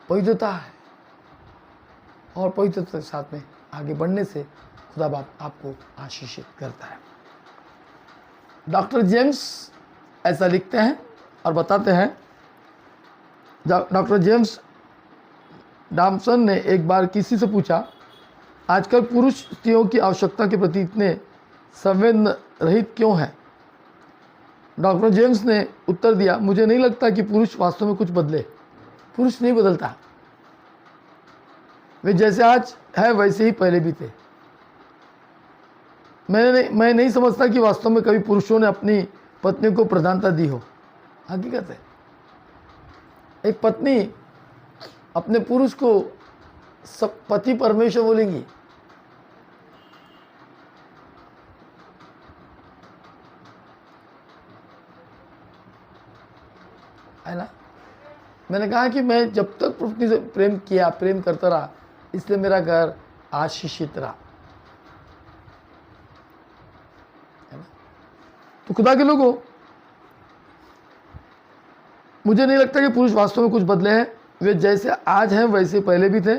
पवित्रता है, और पवित्रता के साथ में आगे बढ़ने से खुदा बाप आपको आशीषित करता है। डॉक्टर जेम्स ऐसा लिखते हैं और बताते हैं, डॉक्टर जेम्स डॉमसन ने एक बार किसी से पूछा, आजकल पुरुष स्त्रियों की आवश्यकता के प्रति इतने संवेदन रहित क्यों हैं? डॉक्टर जेम्स ने उत्तर दिया, मुझे नहीं लगता कि पुरुष वास्तव में कुछ बदले। पुरुष नहीं बदलता, वे जैसे आज है वैसे ही पहले भी थे। मैं नहीं समझता कि वास्तव में कभी पुरुषों ने अपनी पत्नी को प्रधानता दी हो। हकीकत है, एक पत्नी अपने पुरुष को सब पति परमेश्वर बोलेंगी। है ना? मैंने कहा कि मैं जब तक पत्नी से प्रेम करता रहा, इसलिए मेरा घर आशीषित रहा। है ना? तो खुदा के लोगों, मुझे नहीं लगता कि पुरुष वास्तव में कुछ बदले हैं। वे जैसे आज हैं वैसे पहले भी थे।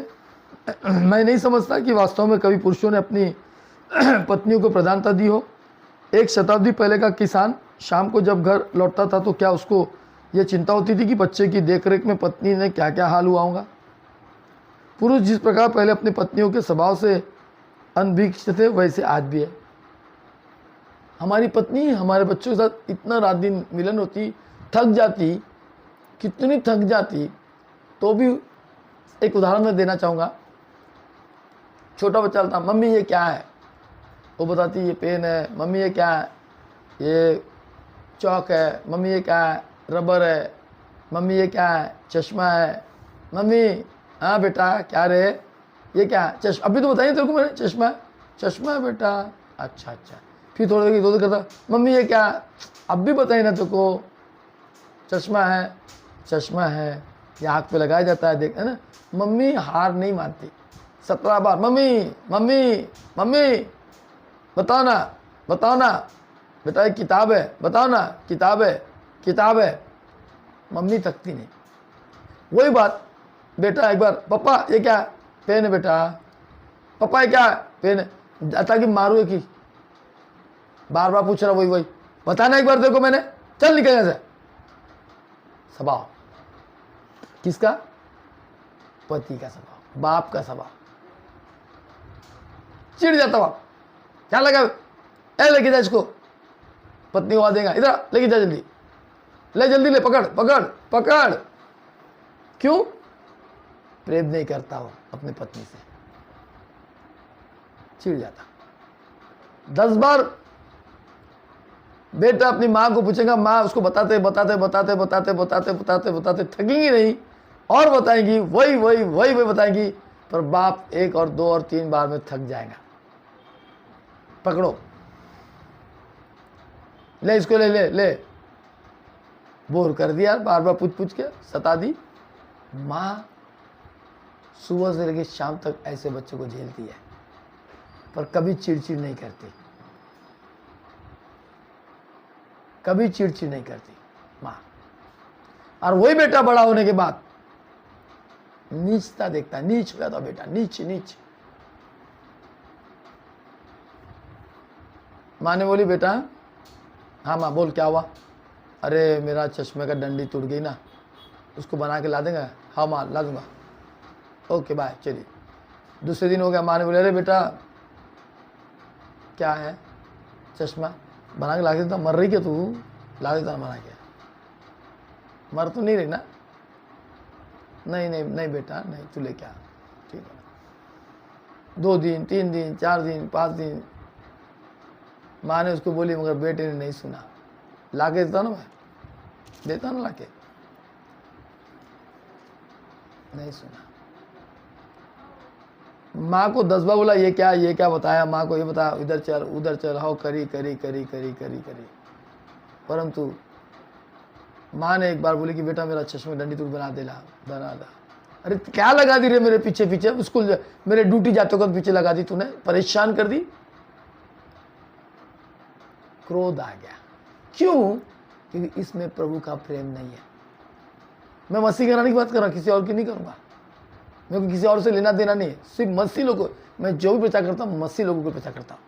मैं नहीं समझता कि वास्तव में कभी पुरुषों ने अपनी पत्नियों को प्रधानता दी हो। एक शताब्दी पहले का किसान शाम को जब घर लौटता था तो क्या उसको ये चिंता होती थी कि बच्चे की देखरेख में पत्नी ने क्या क्या हाल हुआ होगा? पुरुष जिस प्रकार पहले अपनी पत्नियों के स्वभाव से अनभिष्ट थे, वैसे आज भी है। हमारी पत्नी हमारे बच्चों के साथ इतना रात दिन मिलन होती, थक जाती, कितनी थक जाती, तो भी एक उदाहरण मैं देना चाहूँगा। छोटा बच्चा था, मम्मी ये क्या है? वो बताती ये पेन है। मम्मी ये क्या है? ये चौक है। मम्मी ये क्या है? रबर है। मम्मी ये क्या है? चश्मा है। मम्मी हाँ बेटा क्या रे? ये क्या है? चश्मा। अभी तो बताइए तेरे को मैंने, चश्मा है बेटा। अच्छा। फिर थोड़ी देर इधर करता, मम्मी ये क्या है? अब भी बताइए ना तेरे को। चश्मा है, ये आँख पे लगाया जाता है, देख है ना। मम्मी हार नहीं मानती। 17 बार मम्मी बताओ ना बेटा, ये किताब है, बताओ ना, किताब है। मम्मी थकती नहीं। वही बात बेटा एक बार, पापा ये क्या है? पेन है बेटा। पापा ये क्या है? पेन है। जाता कि मारू कि बार बार पूछ रहा, वही बताना एक बार देखो मैंने, चल निकल यहाँ से। स्वभाव किसका? पति का स्वभाव, बाप का स्वभाव। चिढ़ जाता बाप, क्या लगा ए लेके जा इसको, पत्नी को आ देगा, इधर लेके जा जल्दी, ले जल्दी ले, पकड़। क्यों? प्रेम नहीं करता हो अपनी पत्नी से, चिढ़ जाता। 10 बार बेटा अपनी माँ को पूछेगा, माँ उसको बताते थकेंगी नहीं, और बताएंगी वही बताएंगी, पर बाप 1 और 2 और 3 बार में थक जाएगा। पकड़ो, ले इसको, ले बोर कर दिया, बार बार पूछ के सता दी। माँ सुबह से लेकर शाम तक ऐसे बच्चों को झेलती है, पर कभी चिड़चिड़ नहीं करती, माँ। और वही बेटा बड़ा होने के बाद नीचता देखता है, नीच हो जाता बेटा, नीच। माँ ने बोली, बेटा हाँ माँ बोल, क्या हुआ? अरे मेरा चश्मे का डंडी टूट गई ना, उसको बना के ला देंगे? हाँ माँ ला दूंगा। ओके बाय, चलिए। दूसरे दिन हो गया, माँ ने बोले, अरे बेटा क्या है? चश्मा बना के ला देता। मर रही क्या तू? ला देता बना के। मर तो नहीं रही ना? नहीं बेटा नहीं, तू ले क्या, ठीक है। 2 दिन 3 दिन 4 दिन 5 दिन माँ ने उसको बोली, मगर बेटे ने नहीं सुना। ला के देता ना, मैं देता ना, ला के नहीं सुना। माँ को 10 बार बोला, ये क्या बताया, माँ को ये बताया, इधर चल उधर चल, हाउ करी, परंतु माँ ने एक बार बोली कि बेटा मेरा चश्मे डंडी तू बना दे बना दा। अरे क्या लगा दी रे मेरे पीछे पीछे, स्कूल मेरे ड्यूटी जाते वक्त पीछे लगा दी तूने, परेशान कर दी। क्रोध आ गया। क्यों? क्योंकि इसमें प्रभु का प्रेम नहीं है। मैं मसीह कराने की बात कर रहा हूं, किसी और की नहीं करूंगा। मेरे को किसी और से लेना देना नहीं है, सिर्फ मसीह लोगों को। मैं जो भी प्रचार करता हूँ मसीह लोगों को प्रचार करता हूँ।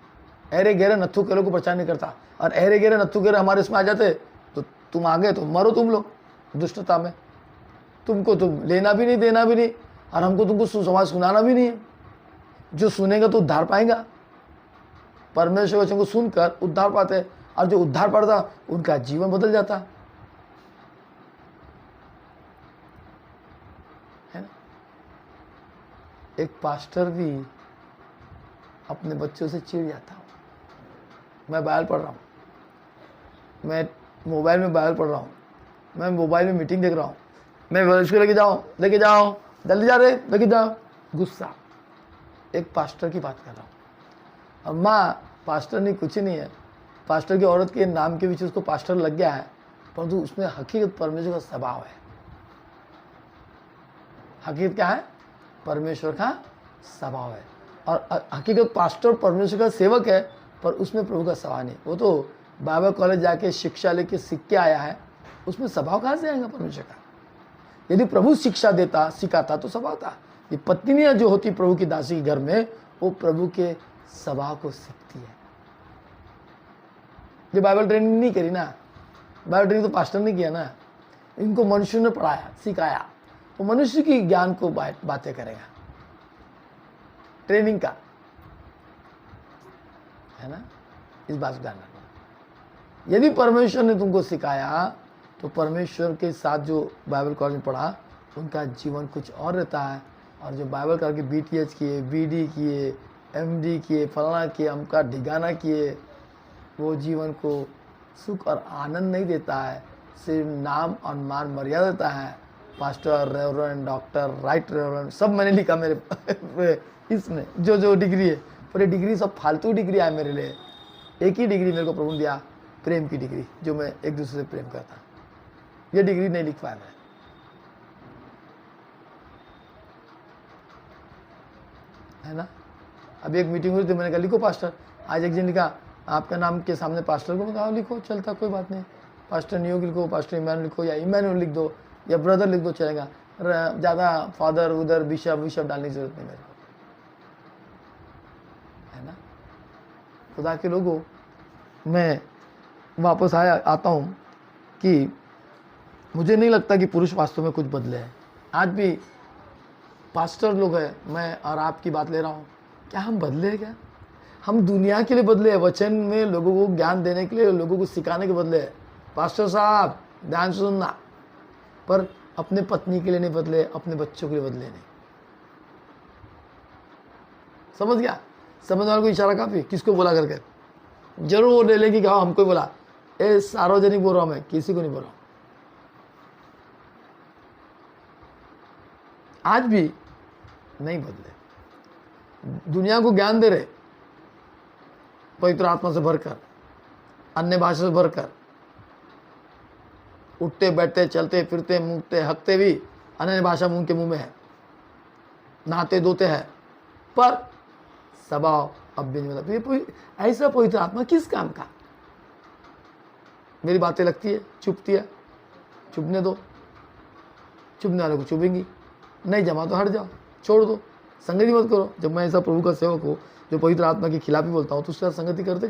अहरे गहरे नत्थु केरों को प्रचार नहीं करता। और अहरे गहरे नत्थु केरे हमारे इसमें आ जाते तो तुम आ गए तो मरो तुम लोग दुष्टता में। तुमको तुम लेना भी नहीं देना भी नहीं, और हमको तुमको सुसमाचार सुनाना भी नहीं है। जो सुनेगा तो उद्धार पाएगा। परमेश्वर वचन को सुनकर उद्धार पाते हैं, और जो उद्धार पाता उनका जीवन बदल जाता है ना। एक पास्टर भी अपने बच्चों से चिढ़ जाता हूँ। मैं बाइबल पढ़ रहा हूँ, मैं मोबाइल में बाइबल पढ़ रहा हूँ, मैं मोबाइल में मीटिंग देख रहा हूँ, मैं इसको लेके जाओ जल्दी जा रहे लेके जाओ, गुस्सा। एक पास्टर की बात कर रहा हूँ। और माँ पास्टर नहीं, कुछ नहीं है। पास्टर की औरत के नाम के पीछे उसको पास्टर लग गया है, परंतु उसमें हकीकत परमेश्वर का स्वभाव है। हकीकत क्या है? परमेश्वर का स्वभाव है। और हकीकत पास्टर परमेश्वर का सेवक है, पर उसमें प्रभु का स्वभाव नहीं। वो तो बाइबल कॉलेज जाके शिक्षा लेके सीख के आया है, उसमें स्वभाव कहाँ से आएगा परमेश्वर का? यदि प्रभु शिक्षा देता सिखाता तो स्वभाव था। ये पत्नियां जो होती प्रभु की दासी के घर में, वो प्रभु के स्वभाव को सीखती है। ये बाइबल ट्रेनिंग नहीं करी ना, बाइबल ट्रेनिंग तो पास्टर ने किया ना, इनको मनुष्य ने पढ़ाया सिखाया, वो मनुष्य की ज्ञान को बातें करेगा। ट्रेनिंग का है ना, इस बात को ध्यान रखना। यदि परमेश्वर ने तुमको सिखाया तो परमेश्वर के साथ जो बाइबल कॉलेज में पढ़ा उनका जीवन कुछ और रहता है। और जो बाइबल करके BTH किए, BD किए, MD किए, फलाना किए, अमका ढिगाना किए, वो जीवन को सुख और आनंद नहीं देता है, सिर्फ नाम और मान मर्यादा देता है। Pastor, reverend, doctor, right reverend, सब मैंने लिखा मेरे इसमें जो डिग्री है, पर ये डिग्री सब फालतू डिग्री है मेरे लिए। एक ही डिग्री मेरे को प्रभु ने दिया, प्रेम की डिग्री, जो मैं एक दूसरे से प्रेम करता। ये डिग्री नहीं लिख पाया मैं, है ना। अभी एक मीटिंग हुई थी, मैंने कहा लिखो पास्टर। आज एक जन लिखा आपका नाम के सामने पास्टर को, मैं कहा लिखो, चलता कोई बात नहीं। पास्टर नियोग लिखो, पास्टर इमैनुअल लिखो, या इमैनुअल लिख दो, या ब्रदर लिख दो, चलेगा। ज़्यादा फादर उधर बिशप डालने की जरूरत नहीं मेरे को, है ना। खुदा के लोगों, मैं वापस आता हूँ कि मुझे नहीं लगता कि पुरुष वास्तव में कुछ बदले हैं। आज भी पास्टर लोग हैं, मैं और आपकी बात ले रहा हूँ, क्या हम बदले हैं? क्या हम दुनिया के लिए बदले हैं? वचन में लोगों को ज्ञान देने के लिए, लोगों को सिखाने के बदले हैं। पास्टर साहब ध्यान से सुनना, पर अपने पत्नी के लिए नहीं बदले, अपने बच्चों के लिए बदले नहीं। समझ गया? समझ वाले को इशारा काफी, किसको बोला करके जरूर वो ले लेगी कि हाँ हमको ही बोला। ए सार्वजनिक बोल रहा हूं मैं, किसी को नहीं बोल रहा हूं। आज भी नहीं बदले, दुनिया को ज्ञान दे रहे, पवित्र आत्मा से भरकर, अन्य भाषा से भरकर, उठते बैठते चलते फिरते मुंहते हकते भी अन्य भाषा मुंह के मुंह में है, नहाते धोते हैं, पर स्वभाव अब भी नहीं बदला। ऐसा पवित्र आत्मा किस काम का? मेरी बातें लगती है, चुपती है, चुपने दो, चुपने वाले को चुपेंगी, नहीं जमा तो हट जाओ, छोड़ दो, संगति मत करो। जब मैं ऐसा प्रभु का सेवक हो जो पवित्र आत्मा के खिलाफ ही बोलता हूँ, तो उसके साथ संगति करते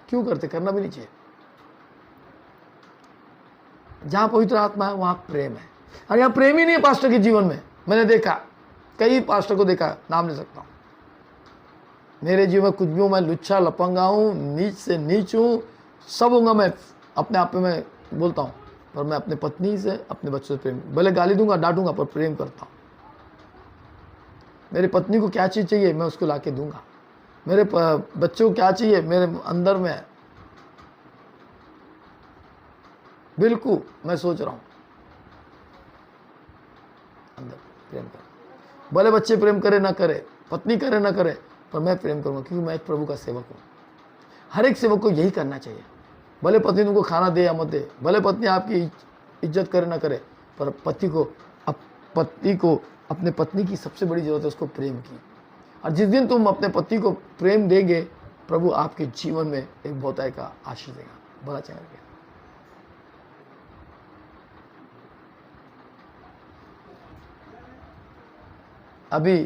क्यों करते? करना भी नहीं चाहिए। जहां पवित्र आत्मा है वहां प्रेम है, और यहाँ प्रेम ही नहीं है पास्टर के जीवन में। मैंने देखा, कई पास्टर को देखा, नाम ले सकता हूं। मेरे जीवन में कुछ भी हूं, मैं लुच्चा लपंगा हूं, नीच से नीच हूं, सब हूँगा मैं, अपने आप पे मैं बोलता हूं, पर मैं अपने पत्नी से, अपने बच्चों से प्रेम, भले गाली दूंगा डांटूंगा, पर प्रेम करता हूं। मेरी पत्नी को क्या चीज़ चाहिए मैं उसको लाके दूंगा, मेरे बच्चों को क्या चाहिए मेरे अंदर में है, बिल्कुल मैं सोच रहा हूं अंदर प्रेम कर। भले बच्चे प्रेम करे ना करे, पत्नी करे ना करे, पर मैं प्रेम करूंगा, क्योंकि मैं एक प्रभु का सेवक हूं। हर एक सेवक को यही करना चाहिए। भले पत्नी तुमको खाना दे या मत दे, भले पत्नी आपकी इज्जत करे ना करे, पर पति को अपने पत्नी की सबसे बड़ी जरूरत है उसको प्रेम की। और जिस दिन तुम अपने पति को प्रेम देंगे, प्रभु आपके जीवन में एक बहुतायत का आशीष देगा, बड़ा चैनल के। अभी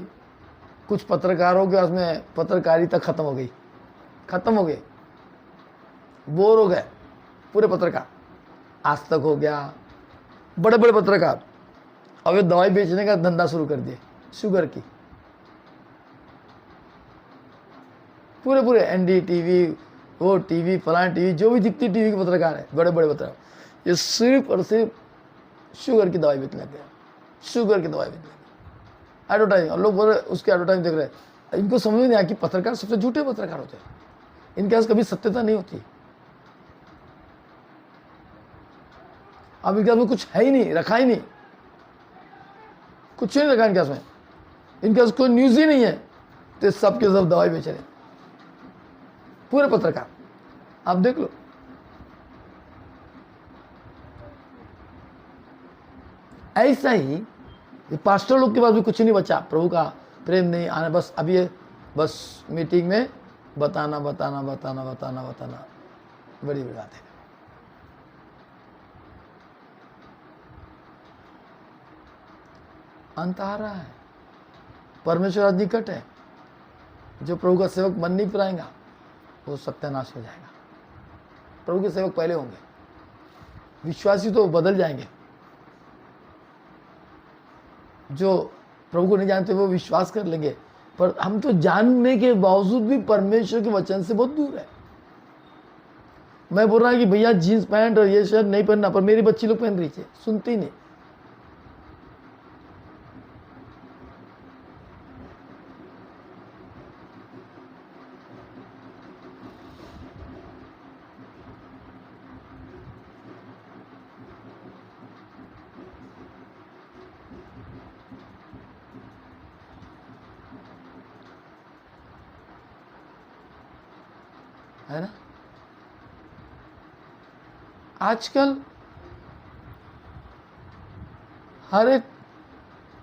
कुछ पत्रकारों के उसमें पत्रकारिता खत्म हो गई, बोर हो गए पूरे पत्रकार। आज तक हो गया, बड़े बड़े पत्रकार अब ये दवाई बेचने का धंधा शुरू कर दिए, शुगर की। पूरे NDTV, वो टीवी, फलान टीवी, जो भी जितनी टीवी के पत्रकार है, बड़े बड़े पत्रकार, ये सिर्फ और सिर्फ शुगर की दवाई बेचने लगे, शुगर की दवाई बेचने लगे। एडवर्टाइजिंग, और लोग बोल रहे उसके एडवर्टाइजिंग देख रहे हैं। इनको समझ में नहीं आया कि पत्रकार सबसे झूठे पत्रकार होते हैं, इनके पास कभी सत्यता नहीं होती। अब इनके पास में कुछ है ही नहीं, रखा ही नहीं, कुछ नहीं रखा इनके पास में, इनके पास कोई न्यूज ही नहीं है, तो सबके सब दवाई बेच रहे हैं पूरे पत्रकार। आप देख लो, ऐसा ही ये पास्टर लोग के पास भी कुछ नहीं बचा, प्रभु का प्रेम नहीं आना, बस अब ये बस मीटिंग में बताना बड़ी बात है। अंत आ रहा है, परमेश्वर आज निकट है। जो प्रभु का सेवक मन नहीं फिराएगा वो सत्यानाश हो जाएगा। प्रभु के सेवक पहले होंगे, विश्वासी तो बदल जाएंगे। जो प्रभु को नहीं जानते वो विश्वास कर लेंगे, पर हम तो जानने के बावजूद भी परमेश्वर के वचन से बहुत दूर है। मैं बोल रहा कि भैया जीन्स पैंट और ये शर्ट नहीं पहनना, पर मेरी बच्ची लोग पहन रही है, सुनती नहीं। है ना, आजकल हर एक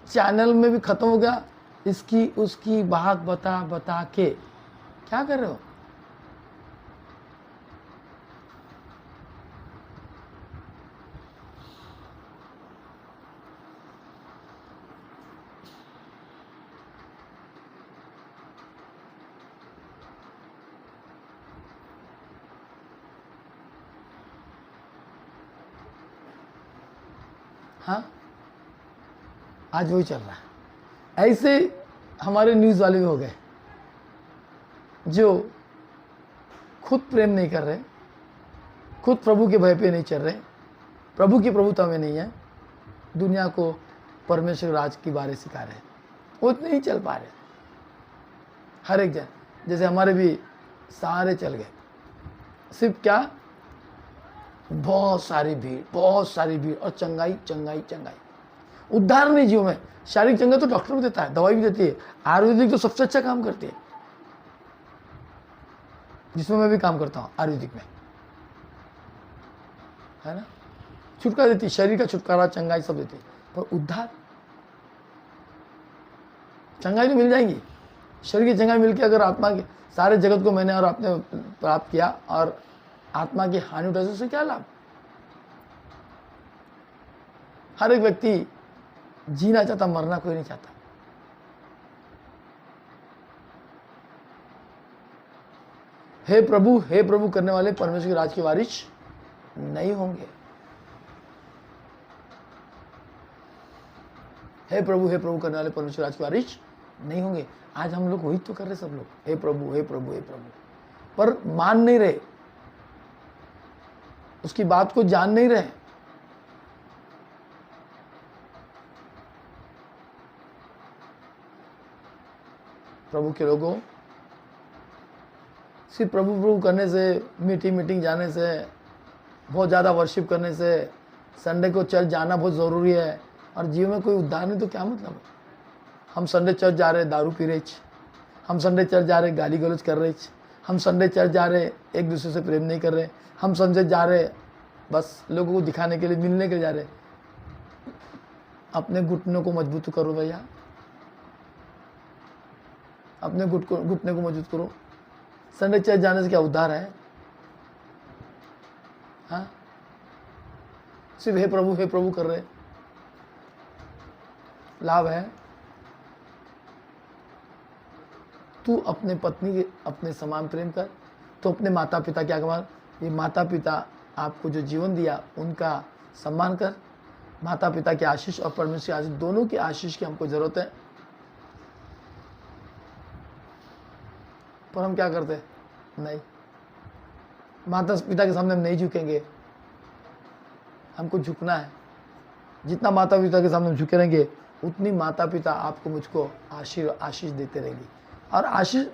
चैनल में भी खत्म हो गया, इसकी उसकी बात बता के क्या कर रहे हो। हाँ, आज वही चल रहा है। ऐसे हमारे न्यूज़ वाले भी हो गए जो खुद प्रेम नहीं कर रहे, खुद प्रभु के भय पे नहीं चल रहे, प्रभु की प्रभुता में नहीं है, दुनिया को परमेश्वर राज की बारे सिखा रहे, वो इतने ही चल पा रहे। हर एक जन, जैसे हमारे भी सारे चल गए, सिर्फ क्या, बहुत सारी भीड़ और चंगाई। उद्धार नहीं जीव में, शारीरिक चंगाई तो डॉक्टर भी देता है, दवाई भी देती है, आयुर्वेदिक तो सबसे अच्छा काम करती है, जिसमें मैं भी काम करता हूँ आयुर्वेदिक में, है ना। छुटकारा देती है, शरीर का छुटकारा, चंगाई सब देती है, पर उद्धार, चंगाई तो मिल जाएगी, शरीर की चंगाई मिलके अगर आत्मा के सारे जगत को मैंने और आपने प्राप्त किया और आत्मा की हानि उठा से क्या लाभ। हर एक व्यक्ति जीना चाहता, मरना कोई नहीं चाहता। हे प्रभु करने वाले परमेश्वर के राज के वारिस नहीं होंगे। हे प्रभु करने वाले परमेश्वर राज के वारिस नहीं होंगे। आज हम लोग वही तो कर रहे सब लोग, हे प्रभु, पर मान नहीं रहे, उसकी बात को जान नहीं रहे। प्रभु के लोगों, सिर्फ प्रभु करने से, मीटिंग जाने से, बहुत ज़्यादा वर्शिप करने से, संडे को चर्च जाना बहुत ज़रूरी है और जीवन में कोई उद्धार नहीं तो क्या मतलब है। हम संडे चर्च जा रहे दारू पी रहे, हम संडे चर्च जा रहे गाली गलौज कर रहे, हम संडे चर्च जा रहे, एक दूसरे से प्रेम नहीं कर रहे। हम संडे जा रहे बस लोगों को दिखाने के लिए, मिलने के लिए जा रहे। अपने घुटनों को मजबूत करो भैया, अपने घुटने को मजबूत करो। संडे चर्च जाने से क्या उद्धार है? हाँ, सिर्फ हे प्रभु कर रहे, लाभ है? तू अपने पत्नी के अपने समान प्रेम कर, तो अपने माता पिता क्या कमाल, ये माता पिता आपको जो जीवन दिया उनका सम्मान कर। माता पिता की आशीष और परमेश्वर की आशीष, दोनों की आशीष की हमको जरूरत है। पर हम क्या करते हैं? नहीं, माता पिता के सामने हम नहीं झुकेंगे। हमको झुकना है। जितना माता पिता के सामने हम झुके रहेंगे उतनी माता पिता आपको मुझको आशीष देते रहेंगे। और आशीष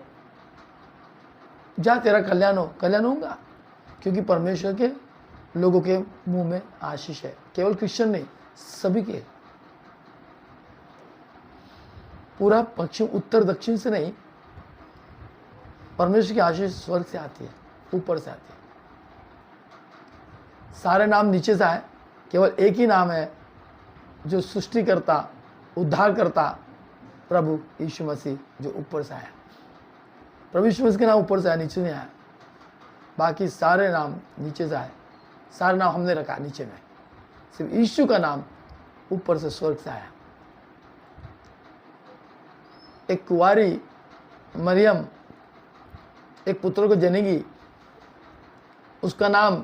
जा तेरा कल्याण होगा, क्योंकि परमेश्वर के लोगों के मुंह में आशीष है। केवल क्रिश्चियन नहीं, सभी के। पूरा पश्चिम उत्तर दक्षिण से नहीं, परमेश्वर की आशीष स्वर्ग से आती है, ऊपर से आती है। सारे नाम नीचे से आए, केवल एक ही नाम है जो सृष्टिकर्ता, उद्धारकर्ता प्रभु यीशु मसीह, जो ऊपर से आया। प्रभु यीशु मसीह के नाम ऊपर से आया, नीचे नहीं आया। बाकी सारे नाम नीचे से आए, सारे नाम हमने रखा नीचे में। सिर्फ यीशु का नाम ऊपर से स्वर्ग से आया। एक कुंवारी मरियम एक पुत्र को जनेगी, उसका नाम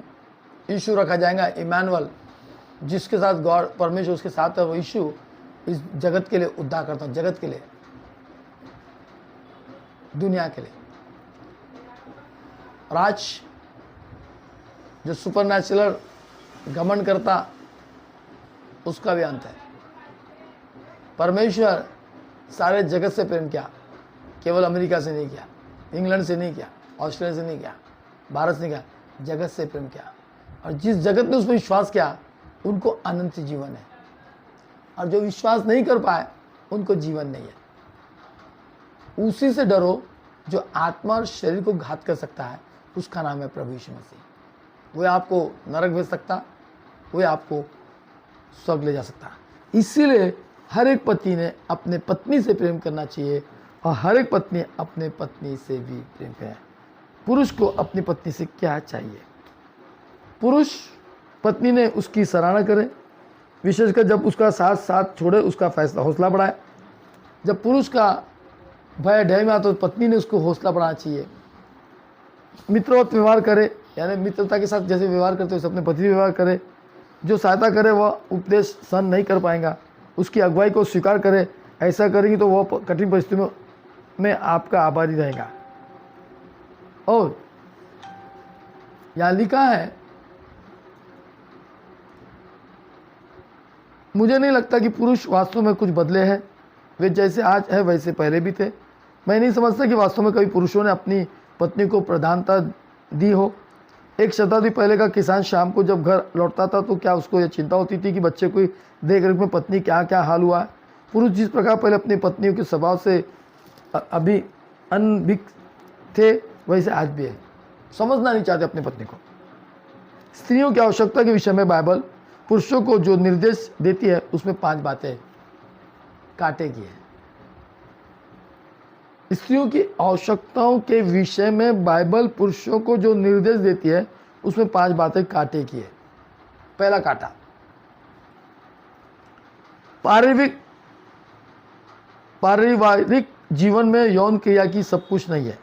यीशु रखा जाएगा, इमानुएल, जिसके साथ गॉड परमेश्वर उसके साथ है। वो यीशु इस जगत के लिए उद्धार करता हूँ, जगत के लिए, दुनिया के लिए। और आज जो सुपरनैचुरल घमंड करता, उसका भी अंत है। परमेश्वर सारे जगत से प्रेम किया, केवल अमेरिका से नहीं किया, इंग्लैंड से नहीं किया, ऑस्ट्रेलिया से नहीं किया, भारत से नहीं किया, जगत से प्रेम किया। और जिस जगत ने उस पर विश्वास किया उनको अनंत जीवन है, और जो विश्वास नहीं कर पाए उनको जीवन नहीं है। उसी से डरो जो आत्मा और शरीर को घात कर सकता है, उसका नाम है प्रभु यीशु मसीह। वह आपको नरक भेज सकता, वह आपको स्वर्ग ले जा सकता। इसीलिए हर एक पति ने अपने पत्नी से प्रेम करना चाहिए, और हर एक पत्नी अपने पत्नी से भी प्रेम करे। पुरुष को अपनी पत्नी से क्या चाहिए? पुरुष पत्नी ने उसकी सराहना करे, विशेषकर जब उसका साथ छोड़े, उसका फैसला हौसला बढ़ाए। जब पुरुष का भय ढह में आता तो पत्नी ने उसको हौसला बढ़ाना चाहिए। मित्रवत व्यवहार करे, यानी मित्रता के साथ जैसे व्यवहार करते वैसे अपने पति व्यवहार करे। जो सहायता करे वह उपदेश सहन नहीं कर पाएगा, उसकी अगुवाई को स्वीकार करे। ऐसा करेंगी तो वह कठिन परिस्थितियों में आपका आभारी रहेगा। और यहाँ लिखा है, मुझे नहीं लगता कि पुरुष वास्तव में कुछ बदले हैं, वे जैसे आज है वैसे पहले भी थे। मैं नहीं समझता कि वास्तव में कभी पुरुषों ने अपनी पत्नी को प्रधानता दी हो। एक शताब्दी पहले का किसान शाम को जब घर लौटता था तो क्या उसको यह चिंता होती थी कि बच्चे को देख रेख में पत्नी क्या क्या हाल हुआ है? पुरुष जिस प्रकार पहले अपनी पत्नियों के स्वभाव से अभी अनभिज्ञ थे, वैसे आज भी है। समझना नहीं चाहते अपनी पत्नी को। स्त्रियों की आवश्यकता के विषय में बाइबल पुरुषों को जो निर्देश देती है उसमें 5 बातें कांटे की है। स्त्रियों की आवश्यकताओं के विषय में बाइबल पुरुषों को जो निर्देश देती है उसमें 5 बातें कांटे की है। पहला कांटा, पारिवारिक जीवन में यौन क्रिया की सब कुछ नहीं है।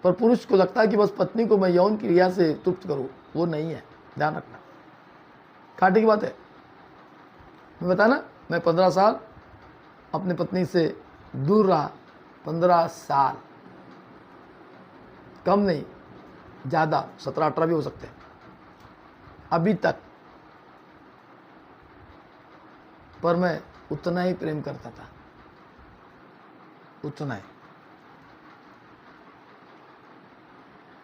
पर पुरुष को लगता है कि बस पत्नी को मैं यौन क्रिया से तृप्त करूं, वो नहीं है। ध्यान रखना, कांटे की बात है। मैं बताना, मैं 15 साल अपनी पत्नी से दूर रहा। 15 साल, कम नहीं, ज़्यादा, 17-18 भी हो सकते हैं अभी तक। पर मैं उतना ही प्रेम करता था, उतना ही।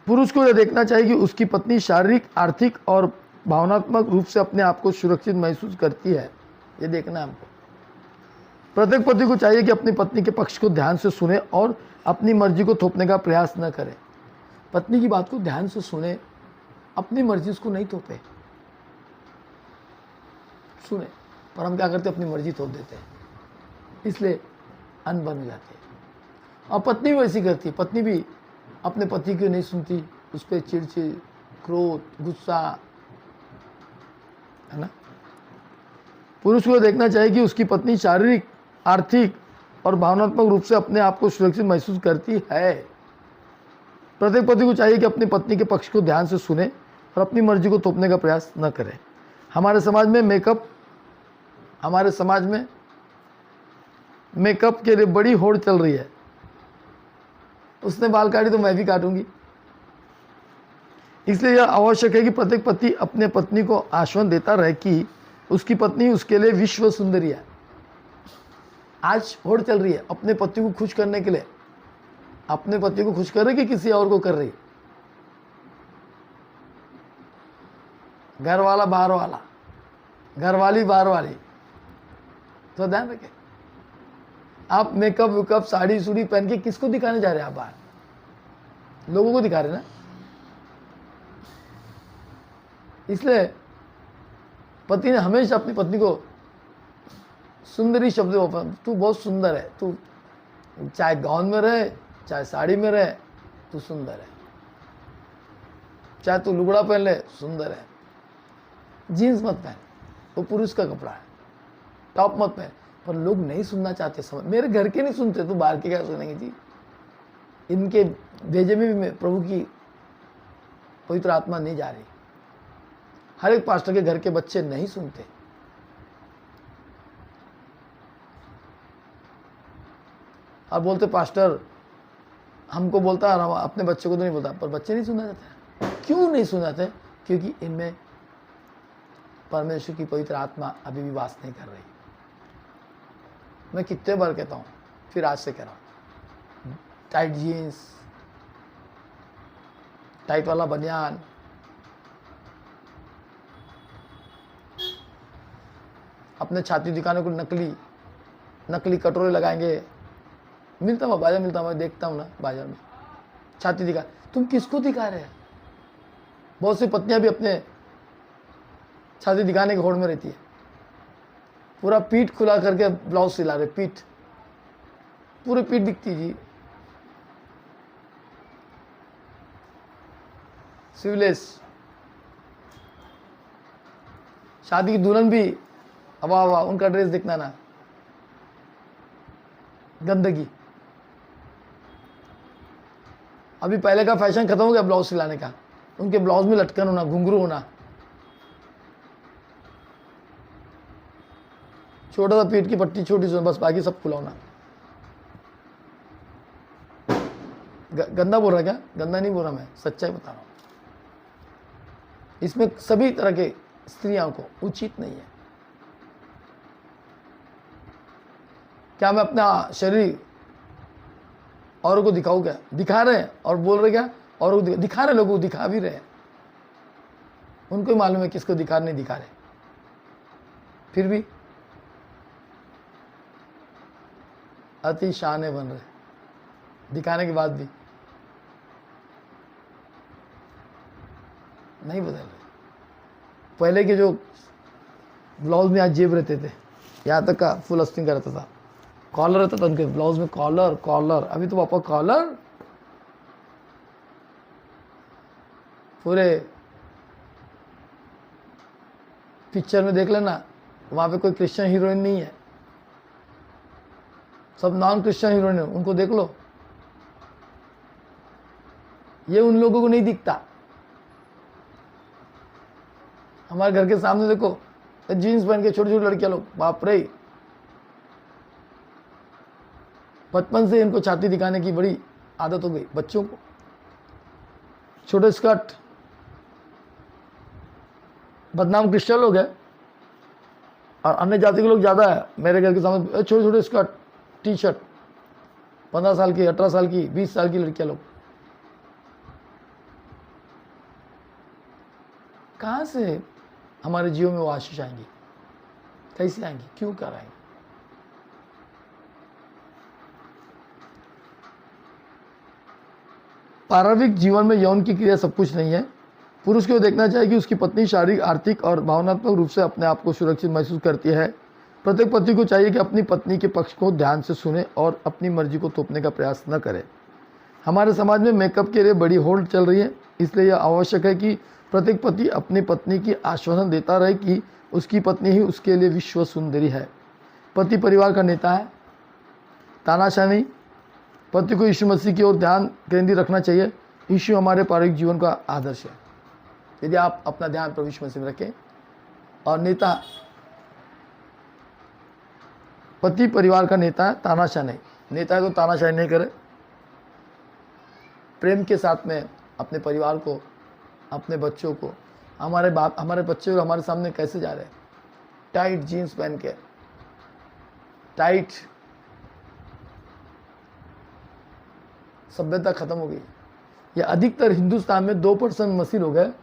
पुरुष को यह देखना चाहिए कि उसकी पत्नी शारीरिक, आर्थिक और भावनात्मक रूप से अपने आप को सुरक्षित महसूस करती है। ये देखना है हमको। प्रत्येक पति को चाहिए कि अपनी पत्नी के पक्ष को ध्यान से सुने और अपनी मर्जी को थोपने का प्रयास न करें। पत्नी की बात को ध्यान से सुने, अपनी मर्जी उसको नहीं थोपे। सुने, पर हम क्या करते हैं, अपनी मर्जी थोप देते हैं, इसलिए अनबन हो जाती है। और पत्नी भी वैसी करती है, पत्नी भी अपने पति की नहीं सुनती, उस पर चिड़चिड़, क्रोध, गुस्सा, है ना। पुरुष को देखना चाहिए कि उसकी पत्नी शारीरिक, आर्थिक और भावनात्मक रूप से अपने आप को सुरक्षित महसूस करती है। प्रत्येक पति को चाहिए कि अपनी पत्नी के पक्ष को ध्यान से सुने और अपनी मर्जी को थोपने का प्रयास न करे। हमारे समाज में मेकअप के लिए बड़ी होड़ चल रही है। उसने बाल काटी तो मैं भी काटूंगी। इसलिए यह आवश्यक है कि प्रत्येक पति अपने पत्नी को आश्वासन देता रहे कि उसकी पत्नी उसके लिए विश्व सुंदरी है। आज होड़ चल रही है अपने पति को खुश करने के लिए। अपने पति को खुश कर रही कि किसी और को कर रही? घर वाला बाहर वाला, घर वाली बाहर वाली, तो ध्यान रखें। आप मेकअप वेकअप, साड़ी सूड़ी पहन के किसको दिखाने जा रहे हैं? आप बाहर लोगों को दिखा रहे ना। इसलिए पति ने हमेशा अपनी पत्नी को सुंदरी शब्द, तू बहुत सुंदर है, तू चाहे गाउन में रहे चाहे साड़ी में रहे, तू सुंदर है। चाहे तू लुगड़ा पहन ले, सुंदर है। जीन्स मत पहन, वो पुरुष का कपड़ा है। टॉप मत पहन। पर लोग नहीं सुनना चाहते। समझ, मेरे घर के नहीं सुनते, तो बाहर के क्या सुनेंगे जी? इनके भेजे में भी प्रभु की पवित्र आत्मा नहीं जा रही। हर एक पास्टर के घर के बच्चे नहीं सुनते। अब बोलते पास्टर हमको बोलता है, अपने बच्चे को तो नहीं बोलता, पर बच्चे नहीं सुना जाते। क्यों नहीं सुना जाते? क्योंकि इनमें परमेश्वर की पवित्र आत्मा अभी भी वास नहीं कर रही। मैं कितने बार कहता हूं, फिर आज से कह रहा हूं, टाइट जीन्स, टाइट वाला बनियान, अपने छाती दिखाने को नकली कटोरे लगाएंगे। मिलता हुआ बाजार, मिलता हुआ देखता हूँ ना बाजार में, छाती दिखा। तुम किसको दिखा रहे हैं? बहुत सी पत्नियां भी अपने छाती दिखाने के होड़ में रहती है। पूरा पीठ खुला करके ब्लाउज सिला रहे, पीठ, पूरी पीठ दिखती जी। सिवलेस। शादी की दुल्हन भी हवा उनका ड्रेस दिखना ना, गंदगी। अभी पहले का फैशन खत्म हो गया ब्लाउज सिलाने का। उनके ब्लाउज में लटकन होना, घुंघरू होना, छोटा सा पीठ की पट्टी छोटी सी, बस बाकी सब खुला होना। गंदा बोल रहा क्या? गंदा नहीं बोल रहा, मैं सच्चाई बता रहा हूं। इसमें सभी तरह के स्त्रियों को उचित नहीं है। क्या मैं अपना शरीर औरों को दिखाऊं? क्या दिखा रहे हैं और बोल रहे क्या? औरों को दिखा रहे, लोगों को दिखा भी रहे हैं। उनको ही मालूम है किसको दिखा रहे, नहीं दिखा रहे। फिर भी अति शाने बन रहे, दिखाने के बाद भी नहीं बदल रहे। पहले के जो ब्लाउज में आज जेब रहते थे, यहाँ तक का फुल अस्टिंग का रहता था, कॉलर रहता था उनके ब्लाउज में, कॉलर। अभी तो पापा कॉलर पूरे पिक्चर में देख लेना, वहां पे कोई क्रिश्चियन हीरोइन नहीं है, सब नॉन क्रिश्चियन हीरोइन है। उनको देख लो, ये उन लोगों को नहीं दिखता। हमारे घर के सामने देखो, जीन्स पहन के छोटी छोटी लड़कियां लोग, बाप रे, बचपन से इनको छाती दिखाने की बड़ी आदत हो गई बच्चों को। छोटे स्कर्ट, बदनाम क्रिश्चियन लोग हैं और अन्य जाति के लोग ज़्यादा है। मेरे घर के सामने छोटे छोटे स्कर्ट, टी शर्ट, 15 साल की, 18 साल की, 20 साल की लड़कियां लोग। कहाँ से हमारे जीवन में वो आशीष आएंगी? कैसे आएंगी? क्यों कर आएंगी? पारिवारिक जीवन में यौन की क्रिया सब कुछ नहीं है। पुरुष को देखना चाहिए कि उसकी पत्नी शारीरिक, आर्थिक और भावनात्मक रूप से अपने आप को सुरक्षित महसूस करती है। प्रत्येक पति को चाहिए कि अपनी पत्नी के पक्ष को ध्यान से सुने और अपनी मर्जी को थोपने का प्रयास न करे। हमारे समाज में मेकअप के लिए बड़ी होड़ चल रही है, इसलिए यह आवश्यक है कि प्रत्येक पति अपनी पत्नी की आश्वासन देता रहे कि उसकी पत्नी ही उसके लिए विश्व सुंदरी है। पति परिवार का नेता है, तानाशाह नहीं। पति को यीशु मसीह की ओर ध्यान केंद्रित रखना चाहिए। यीशु हमारे पारिवारिक जीवन का आदर्श है। यदि आप अपना ध्यान प्रभु यीशु मसीह में रखें और नेता, पति परिवार का नेता है, तानाशाह नहीं। नेता है तो तानाशाही नहीं करे। प्रेम के साथ में अपने परिवार को, अपने बच्चों को, हमारे बच्चे और हमारे सामने कैसे जा रहे हैं, टाइट जीन्स पहन के, टाइट, सभ्यता खत्म हो गई। ये अधिकतर हिंदुस्तान में 2% मसीह लोग हैं,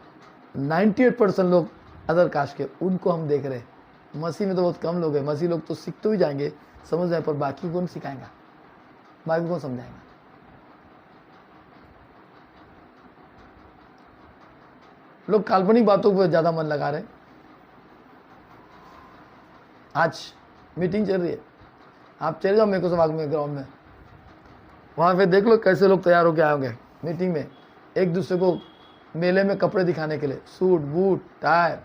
98% लोग अदर कास्ट के, उनको हम देख रहे हैं। मसीह में तो बहुत कम लोग हैं। मसीह लोग तो सीख तो भी जाएंगे, समझ जाए, पर बाकी कौन सिखाएगा, बाकी कौन समझाएगा। लोग काल्पनिक बातों पर ज़्यादा मन लगा रहे हैं। आज मीटिंग चल रही है, आप चले जाओ मेरे को में ग्राउंड में, वहाँ पे देख लो कैसे लोग तैयार होके आए होंगे मीटिंग में, एक दूसरे को मेले में कपड़े दिखाने के लिए, सूट बूट टाई।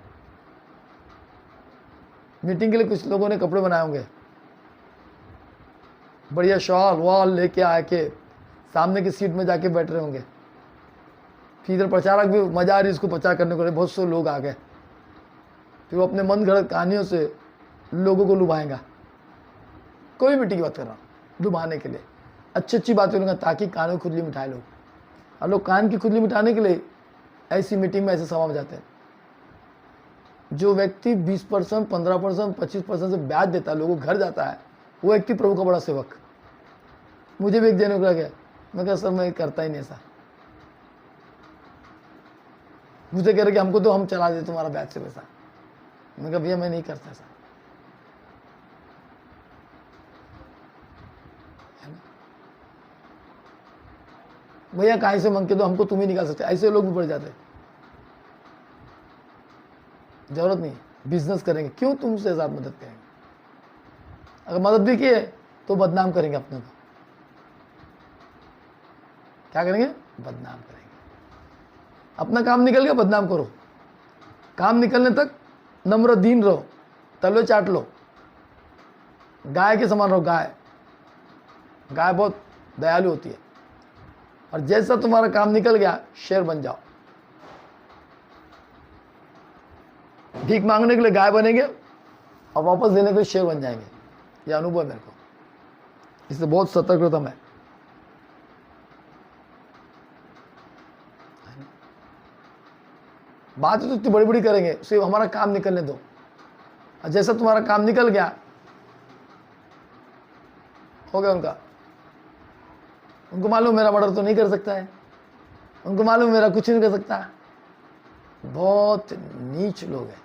मीटिंग के लिए कुछ लोगों ने कपड़े बनाए होंगे, बढ़िया शॉल वॉल लेके आके सामने की सीट में जाके बैठ रहे होंगे। फिर इधर प्रचारक भी मजा आ रही इसको प्रचार करने को, बहुत से लोग आ गए। फिर वो अपने मन घड़त कहानियों से लोगों को लुभाएगा। कोई मीटिंग की बात कर रहा हूँ, लुभाने के लिए अच्छी अच्छी बातें बोलूँगा ताकि कानों की खुजली मिठाए लोग। और लोग कान की खुजली मिटाने के लिए ऐसी मीटिंग में, ऐसे सभा में जाते हैं। जो व्यक्ति 20%, 15%, 25% से ब्याज देता है, लोगों को घर जाता है, वो व्यक्ति प्रभु का बड़ा सेवक। मुझे भी एक जन को गया, मैं कहा सर मैं करता ही नहीं ऐसा। मुझे कह रहे कि हमको तो हम चला देते तुम्हारा ब्याज से पैसा। मैं कहा भैया मैं नहीं करता ऐसा। भैया कहीं से मांग के दो, हमको तुम ही निकाल सकते। ऐसे लोग भी बढ़ जाते हैं। जरूरत नहीं, बिजनेस करेंगे क्यों तुमसे साथ मदद करेंगे। अगर मदद भी किए तो बदनाम करेंगे अपने को। क्या करेंगे? बदनाम करेंगे। अपना काम निकल गया, बदनाम करो। काम निकलने तक नम्र दीन रहो, तलवे चाट लो, गाय के समान रहो। गाय बहुत दयालु होती है। और जैसा तुम्हारा काम निकल गया, शेर बन जाओ। भीख मांगने के लिए गाय बनेंगे और वापस देने के लिए शेर बन जाएंगे। यह अनुभव है मेरे को, इससे बहुत सतर्क रहता मैं। बात तो इतनी बड़ी बड़ी करेंगे, सिर्फ हमारा काम निकलने दो। और जैसा तुम्हारा काम निकल गया, हो गया उनका। उनको मालूम मेरा मर्डर तो नहीं कर सकता है, उनको मालूम मेरा कुछ नहीं कर सकता। बहुत नीच लोग हैं।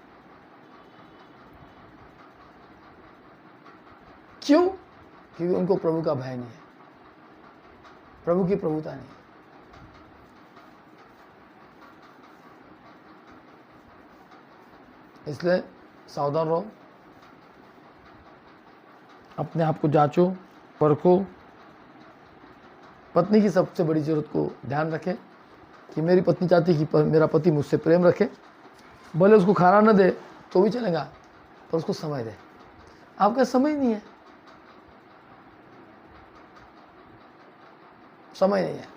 क्यों? क्योंकि उनको प्रभु का भय नहीं है, प्रभु की प्रभुता नहीं है। इसलिए सावधान रहो, अपने आप को जांचो, परखो। पत्नी की सबसे बड़ी जरूरत को ध्यान रखें कि मेरी पत्नी चाहती है कि मेरा पति मुझसे प्रेम रखे। भले उसको खाना न दे तो भी चलेगा, पर उसको समय दे। आपका समय नहीं है, समय नहीं है।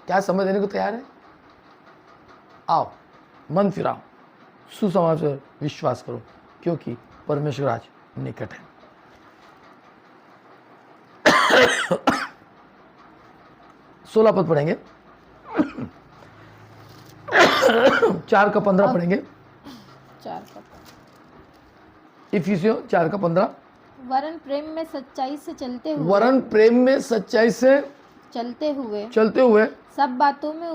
क्या समय देने को तैयार है? आओ, मन फिराओ, सुसमाचार पर विश्वास करो, क्योंकि परमेश्वर आज निकट है। 16 पद पढ़ेंगे, 4 का 15 पढ़ेंगे। 4 का इफिसियों 4 का 15। वरन प्रेम में सच्चाई से चलते हुए, वरन प्रेम में सच्चाई से चलते हुए सब बातों में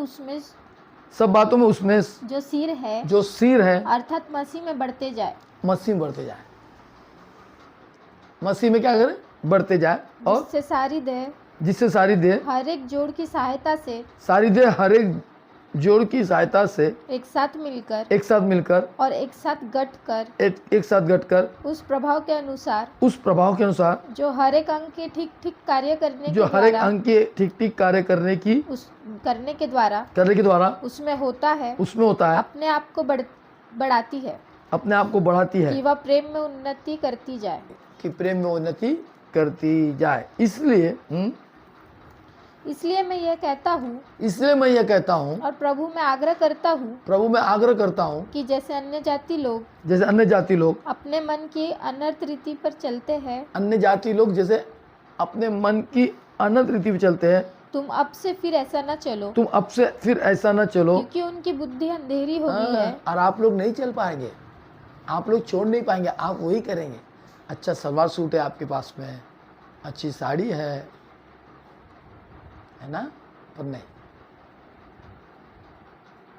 उसमें जो सिर है अर्थात मसीह में बढ़ते जाए। मसीह में बढ़ते जाए। मसीह में क्या करें? बढ़ते जाए। और जिससे सारी देह जिससे सारी देह हर एक जोड़ की सहायता से हर एक जोड़ की सहायता से एक साथ मिलकर और एक साथ गठकर उस प्रभाव के अनुसार जो हर एक अंग के ठीक ठीक कार्य करने जो के हर एक द्वारा अंग के ठीक ठीक कार्य करने के द्वारा उसमें होता है अपने आप को बढ़ाती है बढ़ाती है कि वह प्रेम में उन्नति करती जाए। इसलिए मैं यह कहता हूँ और प्रभु में आग्रह करता हूँ कि जैसे अन्य जाति लोग अपने मन की अनर्थ रीति पर चलते हैं, तुम अब से फिर ऐसा न चलो क्योंकि उनकी बुद्धि अंधेरी हो गई है। और आप लोग नहीं चल पाएंगे, आप लोग छोड़ नहीं पाएंगे, आप वही करेंगे। अच्छा सलवार सूट है आपके पास में, अच्छी साड़ी है ना, पर नहीं,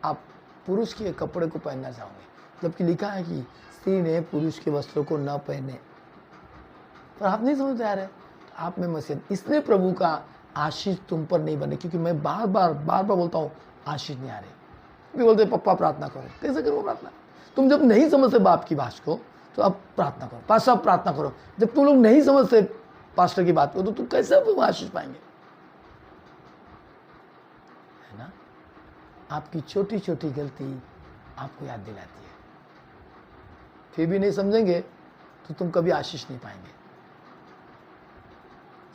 आप पुरुष के कपड़े को पहनना चाहोगे, जबकि लिखा है कि स्त्री ने पुरुष के वस्त्रों को न पहने, पर आप नहीं समझ आ रहे, आप में मसीह, इसलिए प्रभु का आशीष तुम पर नहीं बने। क्योंकि मैं बार बार बोलता हूँ आशीष नहीं आ रही। भी बोलते पप्पा प्रार्थना करो, कैसे करो प्रार्थना? तुम जब नहीं समझते बाप की भाषा को तो अब प्रार्थना करो, पास्टर आप प्रार्थना करो। जब तुम लोग नहीं समझते पास्टर की बात को तो तुम कैसे आशीष पाएंगे? है ना? आपकी छोटी छोटी गलती आपको याद दिलाती है, फिर भी नहीं समझेंगे तो तुम कभी आशीष नहीं पाएंगे।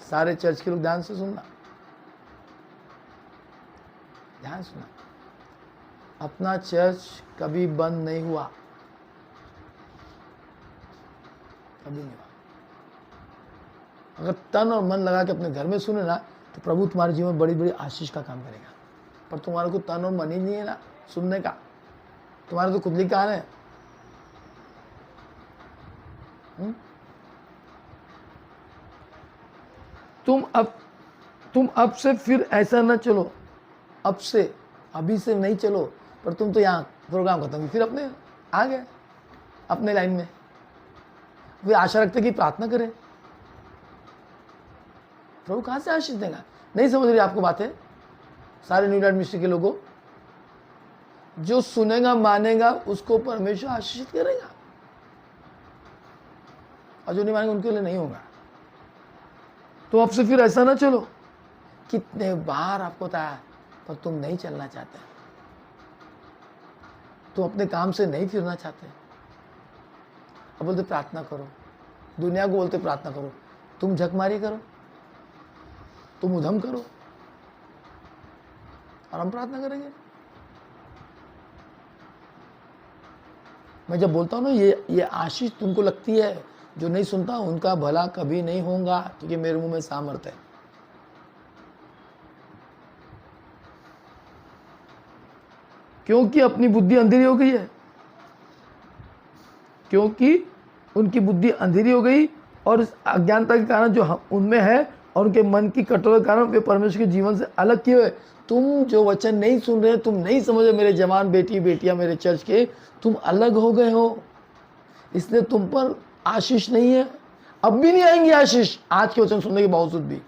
सारे चर्च के लोग ध्यान से सुनना, ध्यान सुना। अपना चर्च कभी बंद नहीं हुआ, कभी नहीं हुआ। अगर तन और मन लगा के अपने घर में सुने ना तो प्रभु तुम्हारे जीवन में बड़ी बड़ी आशीष का काम करेगा। पर तुम्हारे को तन और मन ही नहीं है ना सुनने का, तुम्हारे तो खुदली कान है। तुम अब से फिर ऐसा न चलो, अब से अभी से नहीं चलो, पर तुम तो यहाँ प्रोग्राम खत्म फिर अपने आ गए अपने लाइन में। वे आशा रखते कि प्रार्थना करें, प्रभु कहाँ से आशीष देगा? नहीं समझ रही आपको बातें? सारे न्यू लाइफ मिनिस्ट्री के लोगों, जो सुनेगा मानेगा उसको परमेश्वर आशीषित करेगा, और जो नहीं मानेगा उनके लिए नहीं होगा। तो अब से फिर ऐसा ना चलो। कितने बार आपको बताया, पर तुम नहीं चलना चाहते, तुम अपने काम से नहीं फिरना चाहते। अब बोलते प्रार्थना करो, दुनिया को बोलते प्रार्थना करो, तुम झकमारी करो, तुम उधम करो, और हम प्रार्थना करेंगे। मैं जब बोलता हूं ना ये आशीष तुमको लगती है, जो नहीं सुनता उनका भला कभी नहीं होगा, क्योंकि मेरे मुंह में सामर्थ है। क्योंकि अपनी बुद्धि अंधेरी हो गई है, क्योंकि उनकी बुद्धि अंधेरी हो गई, और इस अज्ञानता के कारण जो उनमें है और उनके मन की कठोरता के कारण वे परमेश्वर के जीवन से अलग किए हुए। तुम जो वचन नहीं सुन रहे, तुम नहीं समझ, मेरे जवान बेटी बेटियां मेरे चर्च के, तुम अलग हो गए हो, इसलिए तुम पर आशीष नहीं है। अब भी नहीं आएंगी आशीष, आज के वचन सुनने के बावजूद भी।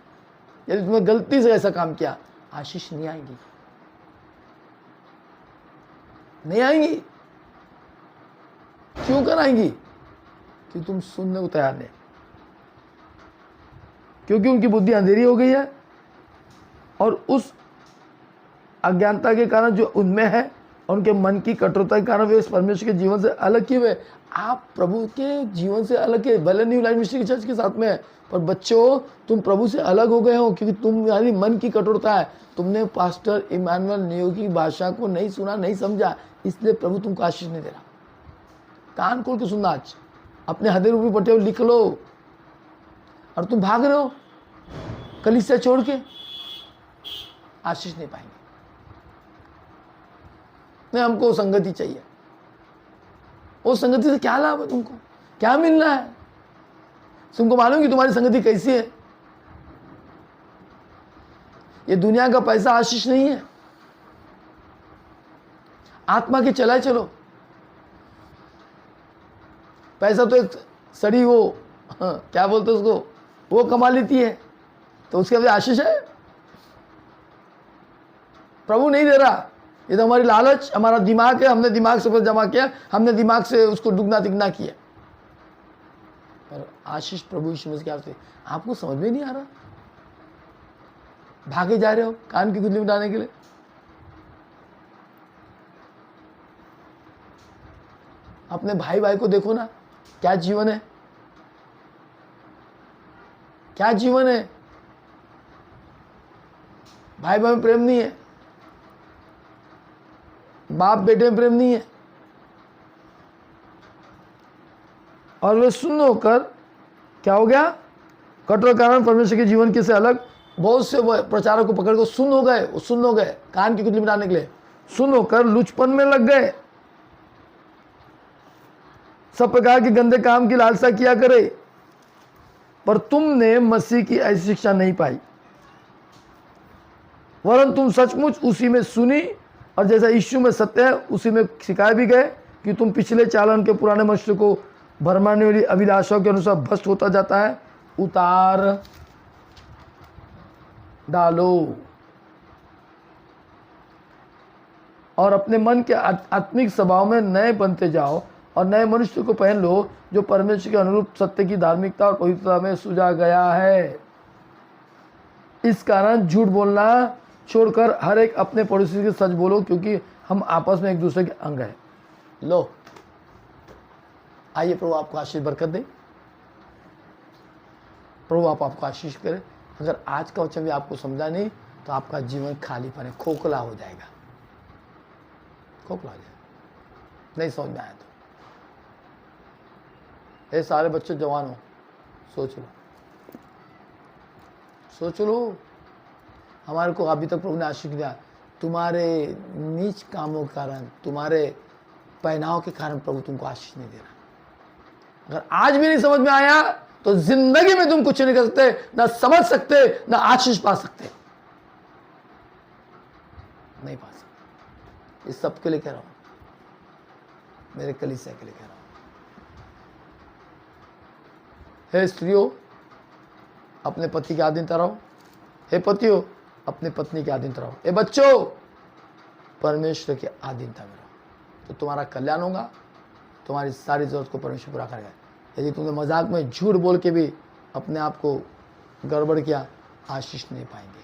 यदि तुमने गलती से ऐसा काम किया, आशीष नहीं आएंगी, नहीं आएंगी। क्यों कर आएंगी? कि तुम सुनने को तैयार नहीं, क्योंकि उनकी बुद्धि अंधेरी हो गई है, और उस अज्ञानता के कारण जो उनमें है और उनके मन की कठोरता के कारण वे इस परमेश्वर के जीवन से अलग किए हुए। आप प्रभु के जीवन से अलग है, भले न्यू लाइफ मिनिस्ट्री चर्च के साथ में है, पर बच्चों तुम प्रभु से अलग हो गए हो, क्योंकि तुम्हारी मन की कठोरता है। तुमने पास्टर इमानुएल नियो की भाषा को नहीं सुना, नहीं समझा, इसलिए प्रभु तुमको आशीष नहीं दे रहा। कान खोल के सुनना, आज अपने हृदय रूपी पट्टे लिख लो। और तुम भाग रहे हो कलीसिया छोड़ के, आशीष नहीं पाएंगे। नहीं, हमको संगति चाहिए। वो संगति से क्या लाभ है? तुमको क्या मिलना है? तुमको मालूम कि तुम्हारी संगति कैसी है? ये दुनिया का पैसा आशीष नहीं है, आत्मा के चलाए चलो। पैसा तो एक सड़ी वो क्या बोलते उसको, वो कमा लेती है, तो उसके लिए आशीष है? प्रभु नहीं दे रहा। ये तो हमारी लालच, हमारा दिमाग है, हमने दिमाग से जमा किया, हमने दिमाग से उसको दुगना तिगना किया। पर आशीष प्रभु यीशु मसीह के हाथ से आपको समझ में नहीं आ रहा, भागे जा रहे हो कान की गुदली उठाने के लिए। अपने भाई भाई को देखो ना, क्या जीवन है, क्या जीवन है। भाई भाई में प्रेम नहीं है, बाप बेटे में प्रेम नहीं है। और वे सुन्न होकर क्या हो गया, कठोर कारण परमेश्वर के जीवन के से अलग। बहुत से प्रचारक को पकड़ को सुन्न हो गए, वो सुन्न हो गए, कान की गुठली मिटाने के लिए सुन्न होकर लुचपन में लग गए, सब प्रकार के गंदे काम की लालसा किया करे। पर तुमने मसीह की ऐसी शिक्षा नहीं पाई, वरन तुम सचमुच उसी में सुनी और जैसा यीशु में सत्य है उसी में सिखाए भी गए कि तुम पिछले चालन के पुराने मनुष्य को भरमाने वाली अभिलाषाओं के अनुसार भ्रष्ट होता जाता है, उतार डालो और अपने मन के आत्मिक स्वभाव में नए बनते जाओ और नए मनुष्य को पहन लो, जो परमेश्वर के अनुरूप सत्य की धार्मिकता और पवित्रता में सुझा गया है। इस कारण झूठ बोलना छोड़कर हर एक अपने पड़ोसी के सच बोलो, क्योंकि हम आपस में एक दूसरे के अंग हैं। लो, आइए प्रभु आपको आशीष बरकत दे, प्रभु आपको आशीष करे। अगर आज का वचन भी आपको समझा नहीं तो आपका जीवन खाली पने खोखला हो जाएगा, खोखला हो जाएगा, नहीं समझ में आया तो। ये सारे बच्चे जवान हो, सोच लो, सोच लो। हमारे को अभी तक प्रभु ने आशीष दिया, तुम्हारे नीच कामों के कारण, तुम्हारे पहनाव के कारण प्रभु तुमको आशीष नहीं दे रहा। अगर आज भी नहीं समझ में आया तो जिंदगी में तुम कुछ नहीं कर सकते, ना समझ सकते, ना आशीष पा सकते, नहीं पा सकते। इस सब के लिए कह रहा हूं, मेरे कलीसिया के लिए कह रहा हूं। हे स्त्रियों, अपने पति के अधीनता रहो। हे पतियों, अपनी पत्नी के अधीनता रहो। हे बच्चों, परमेश्वर के अधीनता में रहो, तो तुम्हारा कल्याण होगा, तुम्हारी सारी जरूरत को परमेश्वर पूरा करेगा। यदि तुमने मजाक में झूठ बोल के भी अपने आप को गड़बड़ किया, आशीष नहीं पाएंगे,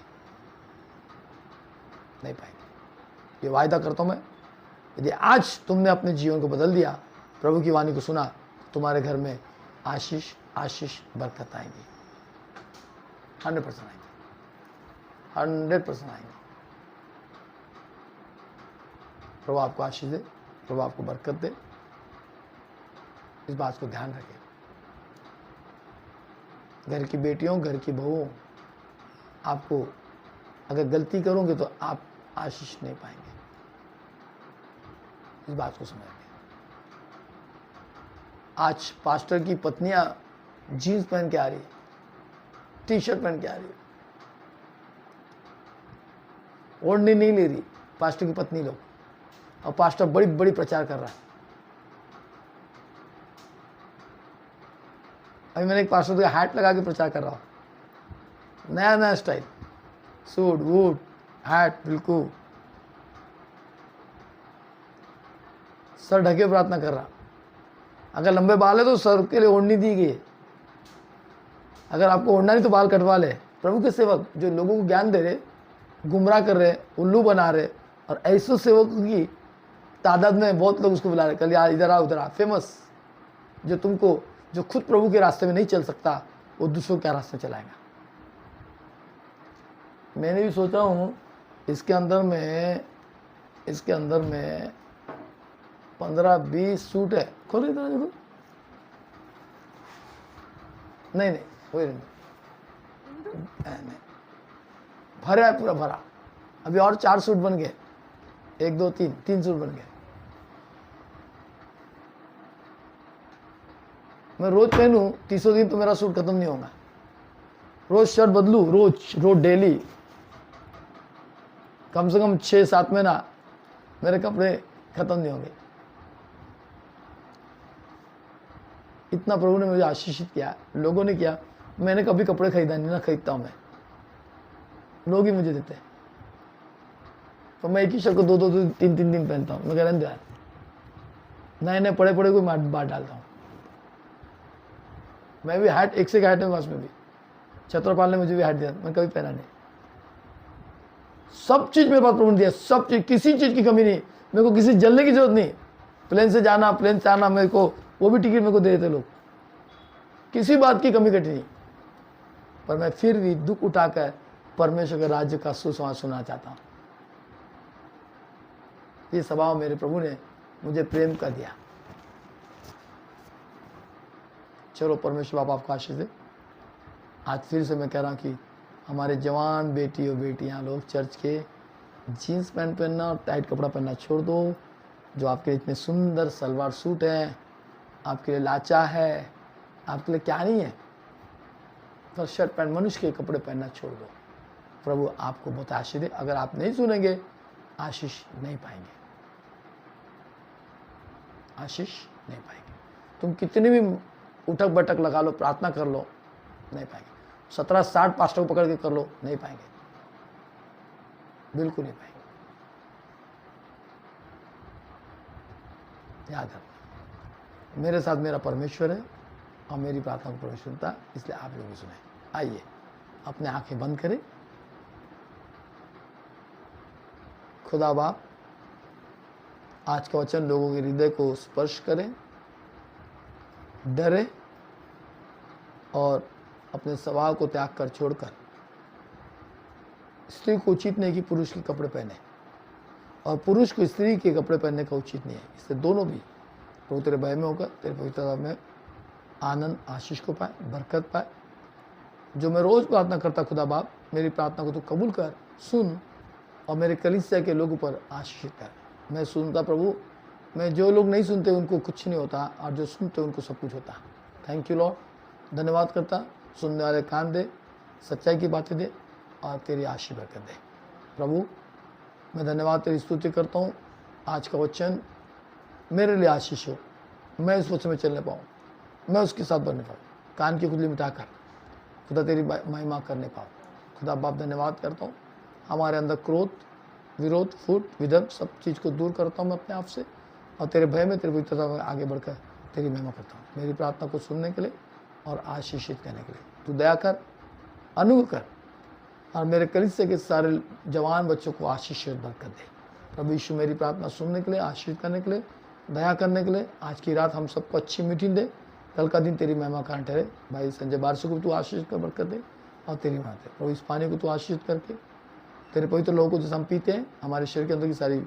नहीं पाएंगे। ये वायदा करता हूं मैं, यदि आज तुमने अपने जीवन को बदल दिया, प्रभु की वाणी को सुना, तुम्हारे घर में आशीष आशीष बरकत आएंगी, 100% आएंगे, 100% आएंगे। प्रभु आपको आशीष दे, प्रभु आपको बरकत दे। इस बात को ध्यान रखें। घर की बेटियों, घर की बहुओं, आपको अगर गलती करोगे तो आप आशीष नहीं पाएंगे, इस बात को समझ। आज पास्टर की पत्नियां जीन्स पहन के आ रही है, टी शर्ट पहन के आ रही है, ओढ़नी नहीं ले रही पास्टर की पत्नी लोग, और पास्टर बड़ी बड़ी प्रचार कर रहा है। अभी मैंने एक पास्टर का हैट लगा के प्रचार कर रहा हूँ, नया नया स्टाइल, सूट वूट हैट, बिल्कुल सर ढके प्रार्थना कर रहा। अगर लंबे बाल है तो सर के लिए ओढ़नी दी गई है, अगर आपको ओढ़ना नहीं तो बाल कटवा ले। प्रभु के सेवक जो लोगों को ज्ञान दे रहे, गुमराह कर रहे, उल्लू बना रहे, और ऐसे सेवकों की तादाद में बहुत लोग उसको बुला रहे, कल यार इधर आ उधर आ, फेमस, जो तुमको, जो खुद प्रभु के रास्ते में नहीं चल सकता, वो दूसरों के रास्ते चलाएगा। मैंने भी सोचा हूँ इसके अंदर में 15-20 सूट है। खोलो इधर देखो, नहीं कोई नहीं, भरा है, पूरा भरा। अभी और 4 सूट बन गए, 1 2 3 सूट बन गए। मैं रोज पहनूं 300 दिन तो मेरा सूट खत्म नहीं होगा। रोज शर्ट बदलूं, रोज डेली, कम से कम 6-7 महीना मेरे कपड़े खत्म नहीं होंगे। इतना प्रभु ने मुझे आशीषित किया, लोगों ने किया। मैंने कभी कपड़े खरीदा नहीं, ना खरीदता हूं मैं। लोग ही मुझे देते हैं। तो मैं एक ही शर्ट को 2-3 दिन पहनता हूँ। मैं कह रहा हूँ यार, नए नए पड़े को बात डालता हूँ। मैं भी हैट, एक से एक हैट है पास में भी। छत्रपाल ने मुझे भी हैट दिया, मैं कभी पहना नहीं। सब चीज मेरे पास प्रभु ने दिया, सब चीज, किसी चीज की कमी नहीं। मेरे को किसी जलने की जरूरत नहीं। प्लेन से जाना, प्लेन से आना, मेरे को वो भी टिकट मेरे को दे देते लोग, किसी बात की कमी कटी नहीं। पर मैं फिर भी दुख उठाकर परमेश्वर के राज्य का सुसमाचार सुनना चाहता हूँ। ये स्वभाव मेरे प्रभु ने मुझे प्रेम कर दिया। चलो परमेश्वर बाप आपको आशीष दे। आज फिर से मैं कह रहा हूँ कि हमारे जवान बेटी और बेटियां लोग चर्च के जीन्स पैंट पहनना और टाइट कपड़ा पहनना छोड़ दो। जो आपके लिए इतने सुंदर सलवार सूट है, आपके लिए लाचा है, आपके लिए क्या नहीं है, पर शर्ट पैंट मनुष्य के कपड़े पहनना छोड़ दो। प्रभु आपको बहुत आशीष दे। अगर आप नहीं सुनेंगे, आशीष नहीं पाएंगे, आशीष नहीं पाएंगे। तुम कितनी भी उठक बैठक लगा लो, प्रार्थना कर लो, नहीं पाएंगे। 17-60 पास्टर को पकड़ के कर लो, नहीं पाएंगे, बिल्कुल नहीं पाएंगे। याद रखो, मेरे साथ मेरा परमेश्वर है और मेरी प्रार्थना को परमेश्वर सुनता है, इसलिए आप लोग भी सुने। आइए अपने आंखें बंद करें। खुदा बाप आज का वचन लोगों के हृदय को स्पर्श करें, डरे और अपने स्वभाव को त्याग कर छोड़कर स्त्री को उचित नहीं कि पुरुष के कपड़े पहने और पुरुष को स्त्री के कपड़े पहनने का उचित नहीं है। इससे दोनों भी तो तेरे भय में होकर तेरे पवित्रता में आनंद आशीष को पाए, बरकत पाए। जो मैं रोज प्रार्थना करता, खुदा बाप मेरी प्रार्थना को तो कबूल कर, सुन और मेरे कलीसिया के लोगों पर आशीष कर। मैं सुनता प्रभु, मैं जो लोग नहीं सुनते उनको कुछ नहीं होता और जो सुनते उनको सब कुछ होता। Thank you Lord. धन्यवाद करता, सुनने वाले कान दे, सच्चाई की बातें दे और तेरी आशीष बरकत दे। प्रभु मैं धन्यवाद तेरी स्तुति करता हूँ। आज का वचन मेरे लिए आशीष हो, मैं उस वचन में चलने पाऊँ, मैं उसके साथ बढ़ने पाऊँ, कान की खुजली मिटाकर खुदा तेरी महिमा करने पाऊँ। खुदा बाप धन्यवाद करता हूँ। हमारे अंदर क्रोध, विरोध, फूट, विधर्म सब चीज़ को दूर करता हूँ मैं अपने आप से और तेरे भय में, तेरे पवित्रता में आगे बढ़कर तेरी महिमा करता हूँ। मेरी प्रार्थना को सुनने के लिए और आशीषित करने के लिए तू दया कर, अनुग्रह कर और मेरे कलीसिया के सारे जवान बच्चों को आशीष बरकत दे। प्रभु यीशु मेरी प्रार्थना सुनने के लिए, आशीष करने के लिए, दया करने के लिए आज की रात हम सबको अच्छी मीटिंग दे। कल का दिन तेरी महिमा कारण ठहरे। भाई संजय बारसो को तू आशीष कर बरकत दे और तेरी महिमा दे। प्रभु इस पानी को तू आशीष करके तेरे पवित्र लोगों को जैसे हम पीते हैं, हमारे शरीर के अंदर की सारी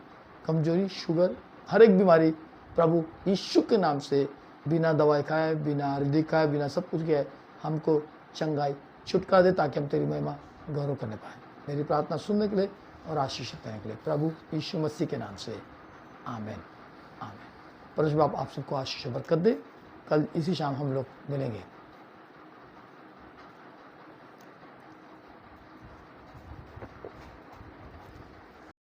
कमजोरी, शुगर, हर एक बीमारी प्रभु यीशु के नाम से बिना दवाई खाए, बिना हृदय खाए, बिना सब कुछ किए हमको चंगाई, छुटकारा दे ताकि हम तेरी महिमा गौरव करने पाए। मेरी प्रार्थना सुनने के लिए और आशीषित करने के लिए प्रभु यीशु मसीह के नाम से आमीन, आमीन। परमेश्वर बाप आप सबको आशीष बरकत दे। कल इसी शाम हम लोग मिलेंगे।